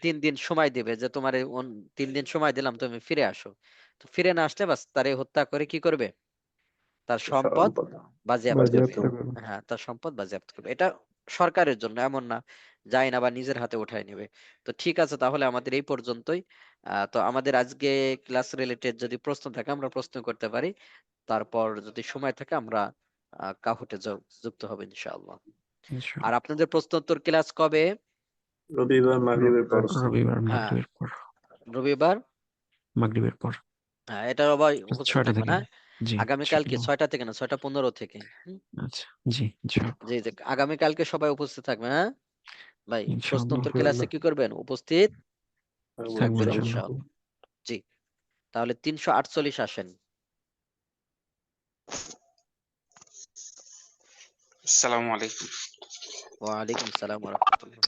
3 দিন সময় দিবে যে তোমার 3 দিন সময় দিলাম, তুমি ফিরে আসো। তো ফিরে না আসলে বাস তারে হত্যা করে কি করবে? তার সম্পদ বাজেয়াপ্ত করবে। বাজেয়াপ্ত করবে। হ্যাঁ, তার সম্পদ বাজেয়াপ্ত করবে। এটা সরকারের জন্য, এমন না যায় না বা নিজের হাতে উঠায় নেবে। তো ঠিক আছে, তাহলে আমাদের এই পর্যন্তই। তো আমাদের আজকে ক্লাস রিলেটেড যদি প্রশ্ন থাকে আমরা প্রশ্ন করতে পারি, তারপর যদি সময় থাকে আমরা কাহুটে যুক্ত হবে ইনশাআল্লাহ। আর ইনশাআল্লাহ। আপনাদের প্রশ্নোত্তর ক্লাস কবে? রবিবার। রবিবার হ্যাঁ, মাগরিবের পর। রবিবার। মাগরিবের পর হ্যাঁ, এটা আবার রাত উপস্থিত 6টা থাকবেন। থেকে। হ্যাঁ, জি, আগামীকালকে ইনশাআল্লাহ। 6টা থেকে না, 6টা 15 থেকে। আচ্ছা, জি, ইনশাআল্লাহ। জি জি, আগামীকালকে সবাই উপস্থিত থাকবেন। হ্যাঁ ভাই, ইনশাআল্লাহ প্রশ্নোত্তর ক্লাসে ইনশাআল্লাহ। কি করবেন? উপস্থিত থাকবো থাকবেন ইনশাআল্লাহ। ইনশাআল্লাহ। জি, তাহলে 348 আসেন। আসসালামু আলাইকুম। ওয়ালাইকুম সালাম ওয়া রাহমাতুল্লাহ।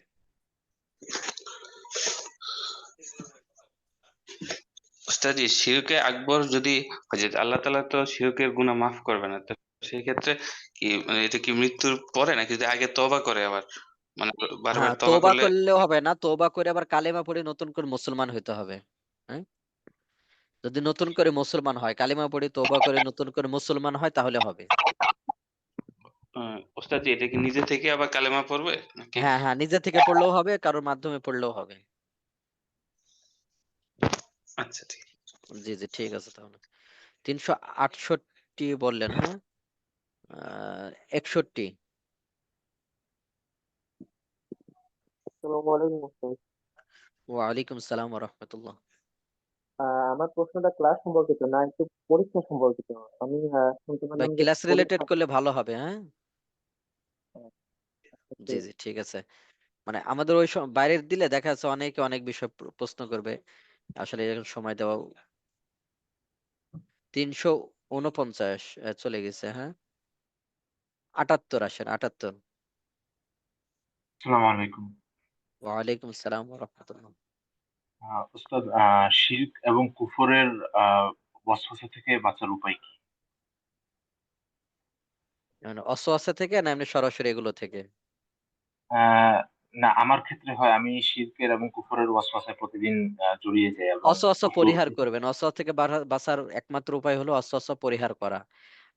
উস্তাদি, শিরকে আকবর যদি হয় যে আল্লাহ তাআলা তো শিরকের গুনাহ মাফ করবে না, তো সেই ক্ষেত্রে কি মানে এটা কি মৃত্যুর পরে নাকি যদি আগে তওবা করে আবার মানে বারবার হ্যাঁ, তওবা তওবা করলে? করলেও হবে না, তওবা করে আবার কালেমা পড়ে নতুন করে মুসলমান হইতে হবে। হ্যাঁ, যদি নতুন করে মুসলমান হয়, কালেমা পড়ে তওবা করে নতুন করে মুসলমান হয় তাহলে হবে। ওস্তাদ জি, এটা কি নিজে থেকে আবার কালেমা পড়বে নাকি? হ্যাঁ হ্যাঁ, নিজে থেকে পড়লেও হবে, কারোর মাধ্যমে পড়লেও হবে। আচ্ছা, ঠিক। জি জি, ঠিক আছে তাহলে। 368 বললেন, হ্যাঁ? 61। আসসালামু আলাইকুম ওস্তাদ। ওয়ালাইকুম সালাম ওয়া রাহমাতুল্লাহ। আমার প্রশ্নটা ক্লাস সম্পর্কিত না, একটু পরীক্ষা সম্পর্কিত। আমি শুনতে ভাই পেলাম যে ক্লাস রিলেটেড পরীক্ষা। করলে ভালো হবে, হ্যাঁ? আচ্ছা, জি জি, ঠিক আছে। মানে আমাদের ওই বাইরের দিলে দেখা যাচ্ছে অনেকে অনেক বিষয় প্রশ্ন করবে, আসলে এখন সময় দেওয়া। 349 চলে গেছে, হ্যাঁ? 78 আসেন, 78। আসসালামু আলাইকুম। ওয়ালাইকুম সালাম ওয়া রাহমাতুল্লাহ। উস্তাদ, শিরক এবং কুফরের ওয়াসওয়াসা থেকে বাঁচার উপায় কি? মানে অস্ত্র থেকে না এমনি সরাসরি এগুলো থেকে? আহ, না, আমার ক্ষেত্রে হয় আমি শিরকের এবং কুফরের ওয়াসওয়াসায় প্রতিদিন জড়িয়ে যাই এবং অস্ত্র কুফর। পরিহার করবেন। অস্ত্র থেকে বাঁচার একমাত্র উপায় হলো অস্ত্র পরিহার করা।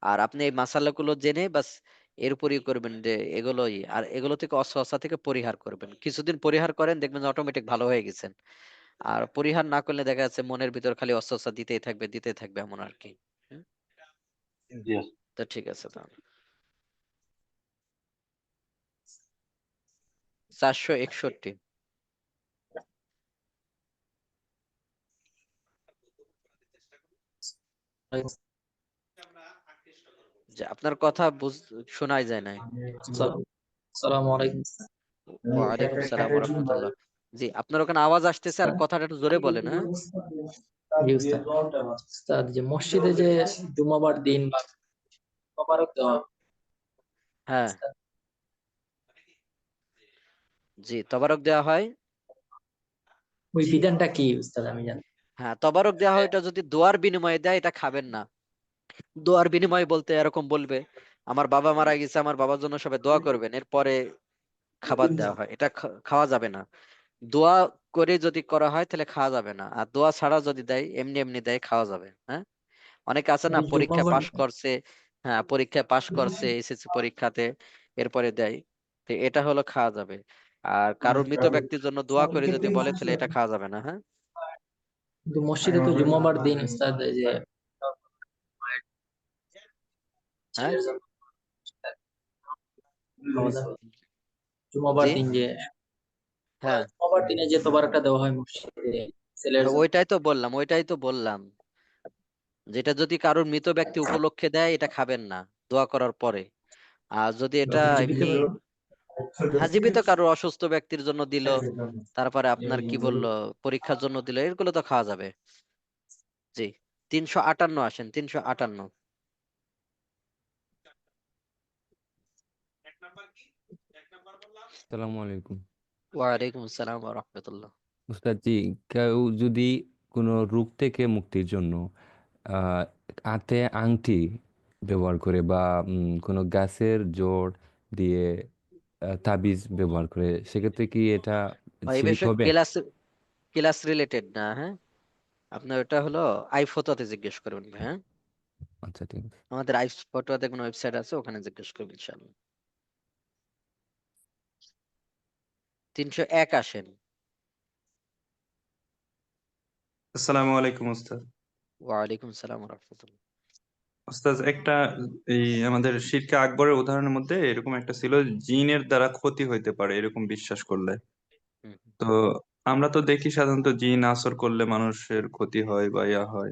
আর আপনি এই মাসালাগুলো জেনে বাস এর উপরই করবেন যে এগুলোই, আর এগুলো থেকে অস্ত্র থেকে পরিহার করবেন। কিছুদিন পরিহার করেন, দেখবেন যে অটোমেটিক ভালো হয়ে গেছেন। আর পরিহার না করলে দেখা যাচ্ছে মনের ভিতর খালি অস্ত্র দিতেই থাকবে এমন আর কি। হুম, জি। তো ঠিক আছে তাহলে। 461। যে আপনার কথা শোনাই যায় নাই। আসসালামু আলাইকুম। ওয়ালাইকুম সালাম ওয়া রাহমাতুল্লাহ। জি, আপনার ওখানে আওয়াজ আসতেছে, আর কথাটা একটু জোরে বলেন, হ্যাঁ? জি উস্তাদ। উস্তাদ, যে মসজিদে যে জুমাবার দিন মোবারক দেওয়া, হ্যাঁ, জি, তবারক দেওয়া হয়। ওই বিধানটা কি উস্তাদ, আমি জানি। হ্যাঁ, তবারক দেওয়া হয়, এটা যদি দোয়ার বিনিময়ে দেয় এটা খাবেন না। দোয়ার বিনিময় বলতে এরকম বলবে, আমার বাবা মারা গেছে, আমার বাবার জন্য সবাই দোয়া করবেন, এরপরে খাবার দেওয়া হয়, এটা খাওয়া যাবে না। দোয়া করে যদি করা হয় তাহলে খাওয়া যাবে না, আর দোয়া ছাড়া যদি দেয় এমনি এমনি দেয় খাওয়া যাবে, হ্যাঁ? অনেকে আছে না, পরীক্ষা জুমাবার পাশ করছে, হ্যাঁ পরীক্ষায় পাশ করছে এসএসসি পরীক্ষাতে, এরপরে দেয়, তো এটা হলো খাওয়া যাবে। আর কারোর মৃত ব্যক্তির জন্য দোয়া করে যদি বলে তাহলে এটা খাওয়া যাবে না, হ্যাঁ? কিন্তু মসজিদে তো জুমাবার দিন উস্তাদ, এই যে হ্যাঁ, ছেলের জন্য খাওয়া যাবে। জুমাবার জি, দিন যে হ্যাঁ, জুমাবার দিনে যে তোবারকটা দেওয়া হয় মসজিদে ছেলের জন্য। ওইটাই তো বললাম, যেটা যদি কারোর মৃত ব্যক্তি উপলক্ষে দেয় এটা খাবেন না দোয়া করার পরে। আর যদি এটা এমনি হাজিবিত কারোর অসুস্থ ব্যক্তির জন্য দিল, তারপরে আপনার কি বললো পরীক্ষার জন্য দিল, এগুলো তো খাওয়া যাবে। জি, 358 আসেন, 358। আসসালামু আলাইকুম। ওয়ালাইকুম আসসালাম ওয়া রাহমাতুল্লাহ। উস্তাদ জি, কেউ যদি কোনো রোগ থেকে মুক্তির জন্য আহ হাতে আংটি ব্যবহার করে বা কোনো গাছের জোড় দিয়ে তাবিজ ব্যবহার করে, সেক্ষেত্রে কি এটা এই শিরিক বিষয়ে হবে? ক্লাস ক্লাস রিলেটেড না, হ্যাঁ? আপনার ওটা হলো আইফোতাতে জিজ্ঞেস করবেন, হ্যাঁ? আচ্ছা, ঠিক আছে। আমাদের আইফোতাতে কোনো ওয়েবসাইট আছে, ওখানে জিজ্ঞেস করবেন ইনশাআল্লাহ। 301 আসেন। আসসালামু আলাইকুম ওস্তাদ। ওয়ালাইকুম সালাম ওয়া রাহমাতুল্লাহ। ওস্তাদ, একটা এই আমাদের শিরকে আকবরের উদাহরণের মধ্যে এরকম একটা ছিল, জিনের দ্বারা ক্ষতি হইতে পারে এরকম বিশ্বাস করলে। হুম, তো আমরা তো দেখি সাধারণত জিন আসর করলে মানুষের ক্ষতি হয় বা ইয়া হয়।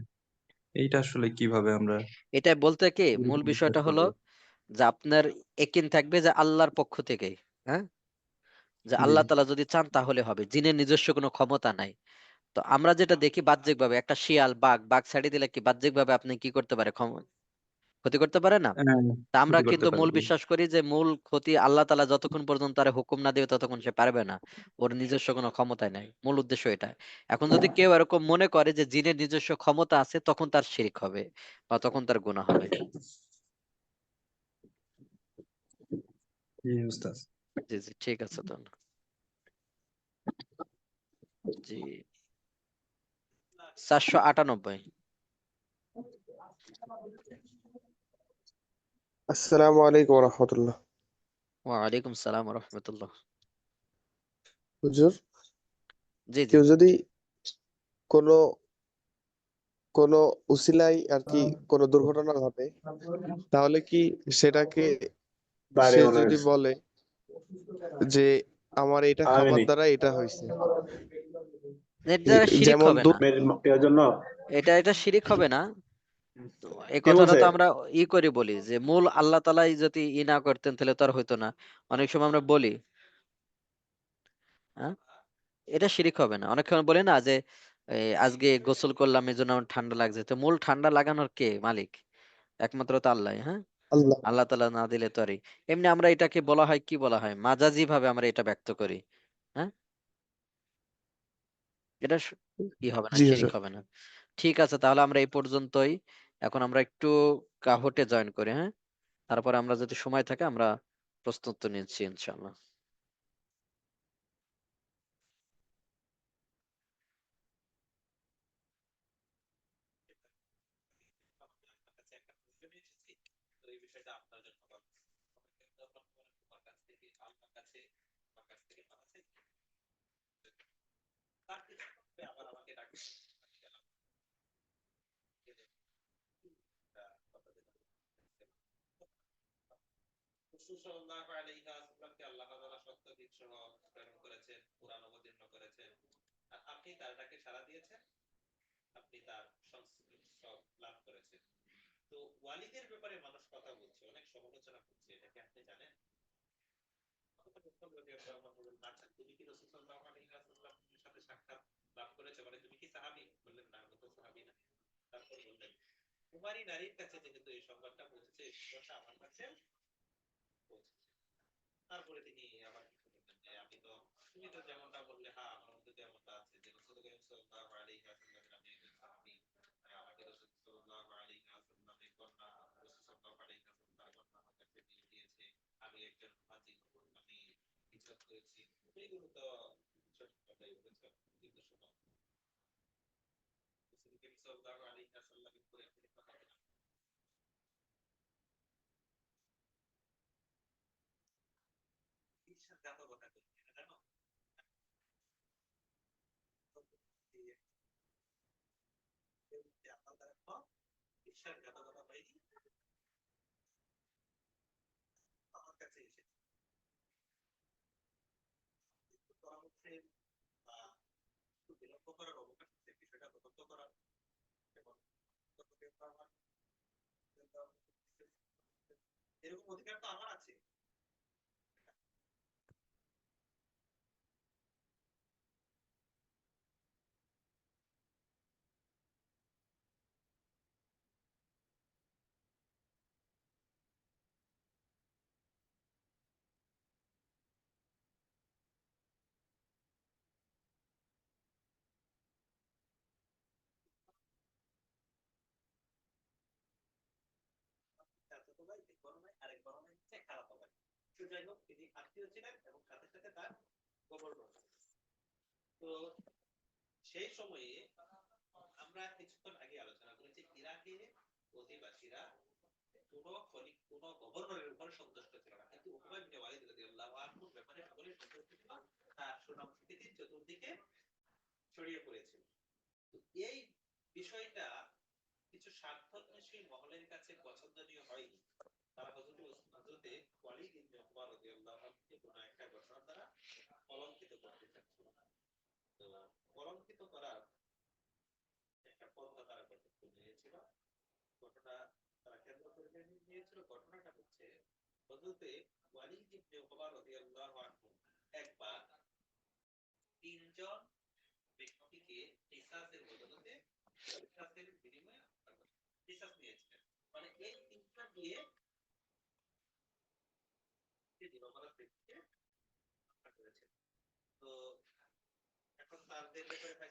এইটা আসলে কিভাবে আমরা এটা বলতে কি মূল এরকম বিশ্বাস বিষয়টা হলো করবো? যে আপনার একিন থাকবে যে আল্লাহর পক্ষ থেকে, হ্যাঁ? যে জি। আল্লাহ তাআলা যদি চান তাহলে হবে, জিনের নিজস্ব কোনো ক্ষমতা নাই। তো আমরা যেটা দেখি বাহ্যিক ভাবে, একটা শিয়াল বাঘ ছাড়ি দিলে কি বাহ্যিক ভাবে আপনি কি করতে পারে, ক্ষতি করতে পারে না? হ্যাঁ, তা আমরা ক্ষতি করতে কিন্তু পারে, মূল জি। বিশ্বাস করি যে মূল ক্ষতি আল্লাহ তাআলা যতক্ষণ পর্যন্ত তার হুকুম না দিবে ততক্ষণ সে পারবে না, ওর নিজস্ব কোনো ক্ষমতাই নাই। মূল উদ্দেশ্য এটা। এখন যদি কেউ এরকম মনে করে যে জিনের নিজস্ব ক্ষমতা আছে, তখন তার শিরক হবে বা তখন তার গুনাহ হবে। জি ওস্তাদ। জি জি, ঠিক আছে তো। জি, 498। আসসালামু আলাইকুম রহমতুল্লাহ। ওয়ালাইকুম সালাম রহমতুল্লাহ। হুজুর, জি জি। কেউ যদি কোনো কোনো উসিলায় আর কি কোনো দুর্ঘটনা ঘটে, তাহলে কি সেটাকে সে যদি বলে যে আমার এটা খাবার দ্বারা এটা হয়েছে, এর দ্বারা শিরিক যেমন হবে না, এটা শিরিক হবে না। তো এই কথাটা তো আমরা করি বলি যে মূল আল্লাহ তালাই যদি না করতেন তাহলে তো আর হইতো না। অনেক সময় আমরা বলি, হ্যাঁ, এটা শিরিক হবে না। অনেক সময় বলি না যে আজকে গোসল করলাম এই জন্য আমার ঠান্ডা লাগছে, তো মূল ঠান্ডা লাগানোর কে মালিক? একমাত্র তো আল্লাহ। হ্যাঁ, আল্লাহ। আল্লাহ তাআলা না দিলে তো আর এমনি আমরা এটাকে বলা হয়, কি বলা হয়, মাজাজি ভাবে আমরা এটা ব্যক্ত করি। হ্যাঁ, এটা কি হবে না, জি শিরিক হুজুর। হবে না। ঠিক আছে, তাহলে আমরা এই পর্যন্তই। এখন আমরা একটু কাহটে জয়েন করি, হ্যাঁ, তারপরে আমরা যদি সময় থাকে আমরা প্রস্তুত নিচ্ছি ইনশাআল্লাহ।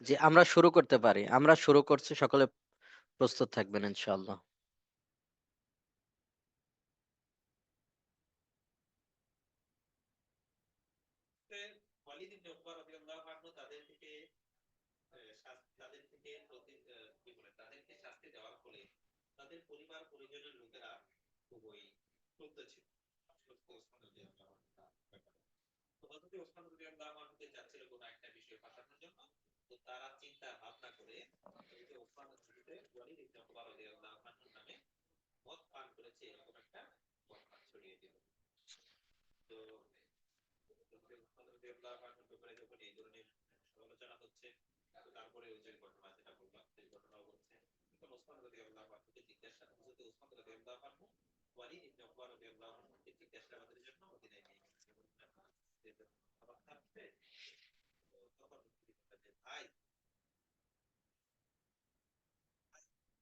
যে আমরা শুরু করতে পারি, আমরা শুরু করছি, সকলে প্রস্তুত থাকবেন ইনশাআল্লাহ। চলতেছিল তো হযরত ওসমান রাদিয়াল্লাহু আনহু যাচ্ছিল কোন একটা বিষয় ফাঁসানোর জন্য, তো তারা চিন্তা ভাবনা করে এই যে ওসমান ওয়ালিদ ইবনে উকবা রাদিয়াল্লাহু আনহু নামে মদ পান করেছে এরকম একটা কথা ছড়িয়ে দিল। তো ওসমান রাদিয়াল্লাহু আনহুর ব্যাপারে যখন এই ধরনের সমালোচনা হচ্ছে, তারপরে ওই যে ঘটনা যেটা বললাম সেই ঘটনাও ঘটছে, তখন ওসমান রাদিয়াল্লাহু আনহুকে জিজ্ঞাসা হযরত ওসমান রাদিয়াল্লাহু আনহু ওয়ালিদ ইবনে উকবা রাদিয়াল্লাহু আনহুকে জিজ্ঞাসাবাদের জন্য মদিনায় নিয়ে গেলেন। খাবার খাচ্ছে, তো তখন তিনি বললেন যে, ভাই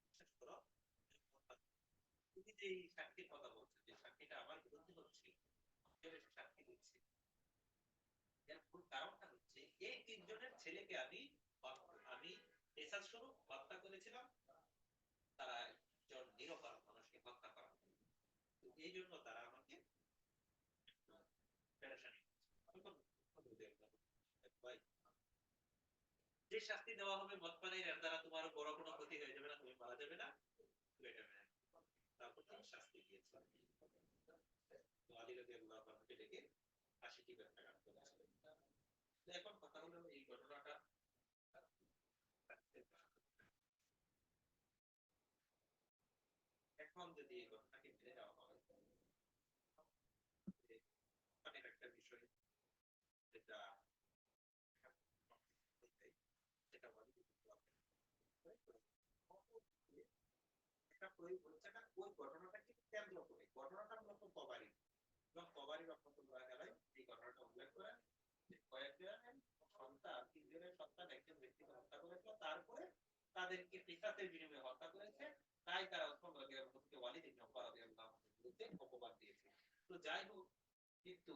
বিশ্বাস করো, তুমি যে এই সাক্ষীর কথা বলছো, যে সাক্ষীটা আমার বিরুদ্ধে হচ্ছে, আমি সাক্ষী দিচ্ছি, এর মূল কারণটা হচ্ছে এই তিনজনের ছেলেকে আমি পেশার স্বরূপ হত্যা করেছিলাম, তারা একজন নিরপরাধ মানুষকে হত্যা করা, তো এই জন্য তারা আমাকে পেরেশানি ভাই, যে শাস্তি দেওয়া হবে মদ পানের, এর দ্বারা তোমার বড় কোনো ক্ষতি হয়ে যাবে না, তুমি মারা যাবে না, এটা মেনে নাও। তারপর তিনি শাস্তি দিয়েছিলেন। তো আলী রাদিয়াল্লাহু আনহুকে ডেকে ৮০টি ব্যত্যাঘাত করেছিলেন। তো এখন কথা হলো এই ঘটনাটা এখন যদি এই ঘটনাকে মেনে নেওয়া হয়, অনেক একটা বিষয় যেটা যেটা বলি একটা প্রয়োগ হচ্ছে না, ওই ঘটনাটাকে কেন্দ্র করে, ঘটনাটা মূলত কবারি এবং কবারি রহমতুল্লাহ আলাইহি এই ঘটনাটা উল্লেখ করেন যে কয়েকজন সন্তান, তিনজনের সন্তান একজন ব্যক্তিকে হত্যা করেছিল, তারপরে তাদেরকে কিসাসের বিনিময়ে হত্যা করেছে, তাই তারা ওসমান রাদিয়াল্লাহু আনহুকে ওয়ালিদ ইবনে উকবা রাদিয়াল্লাহু আনহুর বিরুদ্ধে অপবাদ দিয়েছে। তো যাই হোক, কিন্তু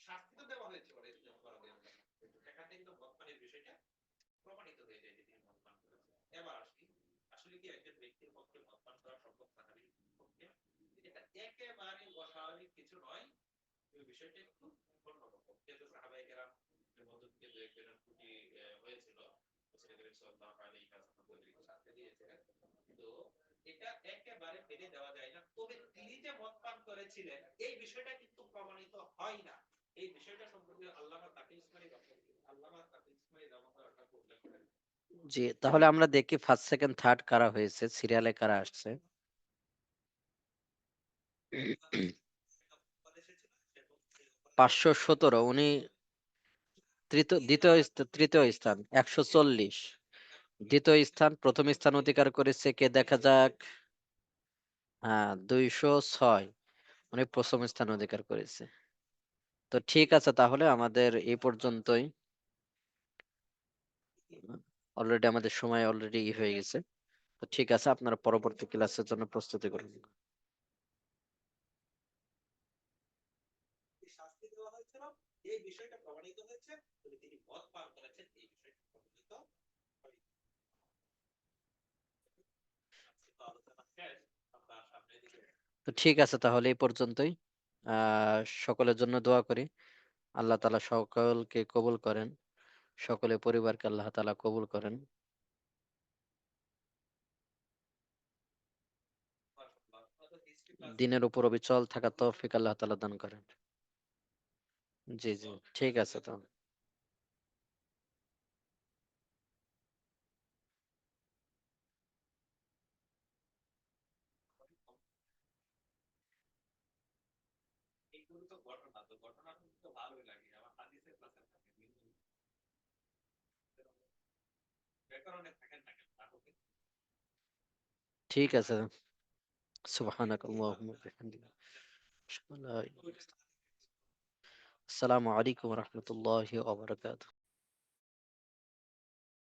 শাস্তি তো দেওয়া হয়েছে ওয়ালিদ ইবনে উকবা রাদিয়াল্লাহু আনহু, কিন্তু এখানে কিন্তু বদমানের বিষয়টা প্রমাণিত হয়ে যায় যে তিনি মদ্যপান করেছেন। এবার আসি, আসলে কি একজন ব্যক্তির পক্ষে মদ্যপান করা সম্ভব সাহাবীর পক্ষে? এটা একেবারে অস্বাভাবিক কিছু নয়, এই বিষয়টা একটু অন্যরকম। যেহেতু সাহাবায়ে কেরাম মধ্য থেকে দু একজনের ত্রুটি হয়েছিল, রাসূল করিম সাল্লাল্লাহু আলাইহি ওয়াসাল্লাম তাদেরকে শাস্তি দিয়েছিলেন, তো এটা একেবারে মেনে দেওয়া যায় না। তবে তিনি যে মদ্যপান করেছিলেন এই বিষয়টা কিন্তু প্রমাণিত হয় না। এই বিষয়টা সম্পর্কে আল্লামা তাকি ইসমাইল রাহমাতুল্লাহ উল্লেখ করেন। জি, তাহলে আমরা দেখি ফার্স্ট সেকেন্ড থার্ড কারা হয়েছে, সিরিয়ালে কারা আসছে। 517, উনি তৃতীয় স্থান 140, দ্বিতীয় স্থান, প্রথম স্থান অধিকার করেছে কে দেখা যাক, হ্যাঁ 206, উনি প্রথম স্থান অধিকার করেছে। তো ঠিক আছে, তাহলে আমাদের এই পর্যন্তই, অলরেডি আমাদের সময় অলরেডি হয়ে গেছে। তো ঠিক আছে, আপনারা পরবর্তী ক্লাসের জন্য প্রস্তুতি করুন। শাস্তি দেওয়া হয়েছিল, এই বিষয়টা প্রমাণিত হয়েছে, তবে তিনি মদ পান করেছেন এই বিষয়টা প্রমাণিত হয়নি। আলোচনা শেষ, আমরা সামনের দিকে। তো ঠিক আছে, তাহলে এই পর্যন্তই। সকলের জন্য দোয়া করি, আল্লাহ তাআলা সকলকে কবুল করেন, সকলের পরিবারকে আল্লাহ তাআলা কবুল করেন। দিনের উপর অবিচল থাকা তৌফিক আল্লাহ তাআলা দান করেন। জি জি, ঠিক আছে তো। এইগুলো তো ঘটনা, তো ঘটনা তো ভালোই লাগে, আমার হাদিসের ক্লাসে থাকে, ব্যাকরণে থাকেন না কেন, নাটকে। ঠিক আছে, সুবহানাকাল্লাহুম্মা ওয়া বিহামদিকা, আশহাদু আল্লা ইলাহা ইল্লা আনতা, আসসালামু আলাইকুম ওয়া রাহমাতুল্লাহি ওয়া বারাকাতুহু।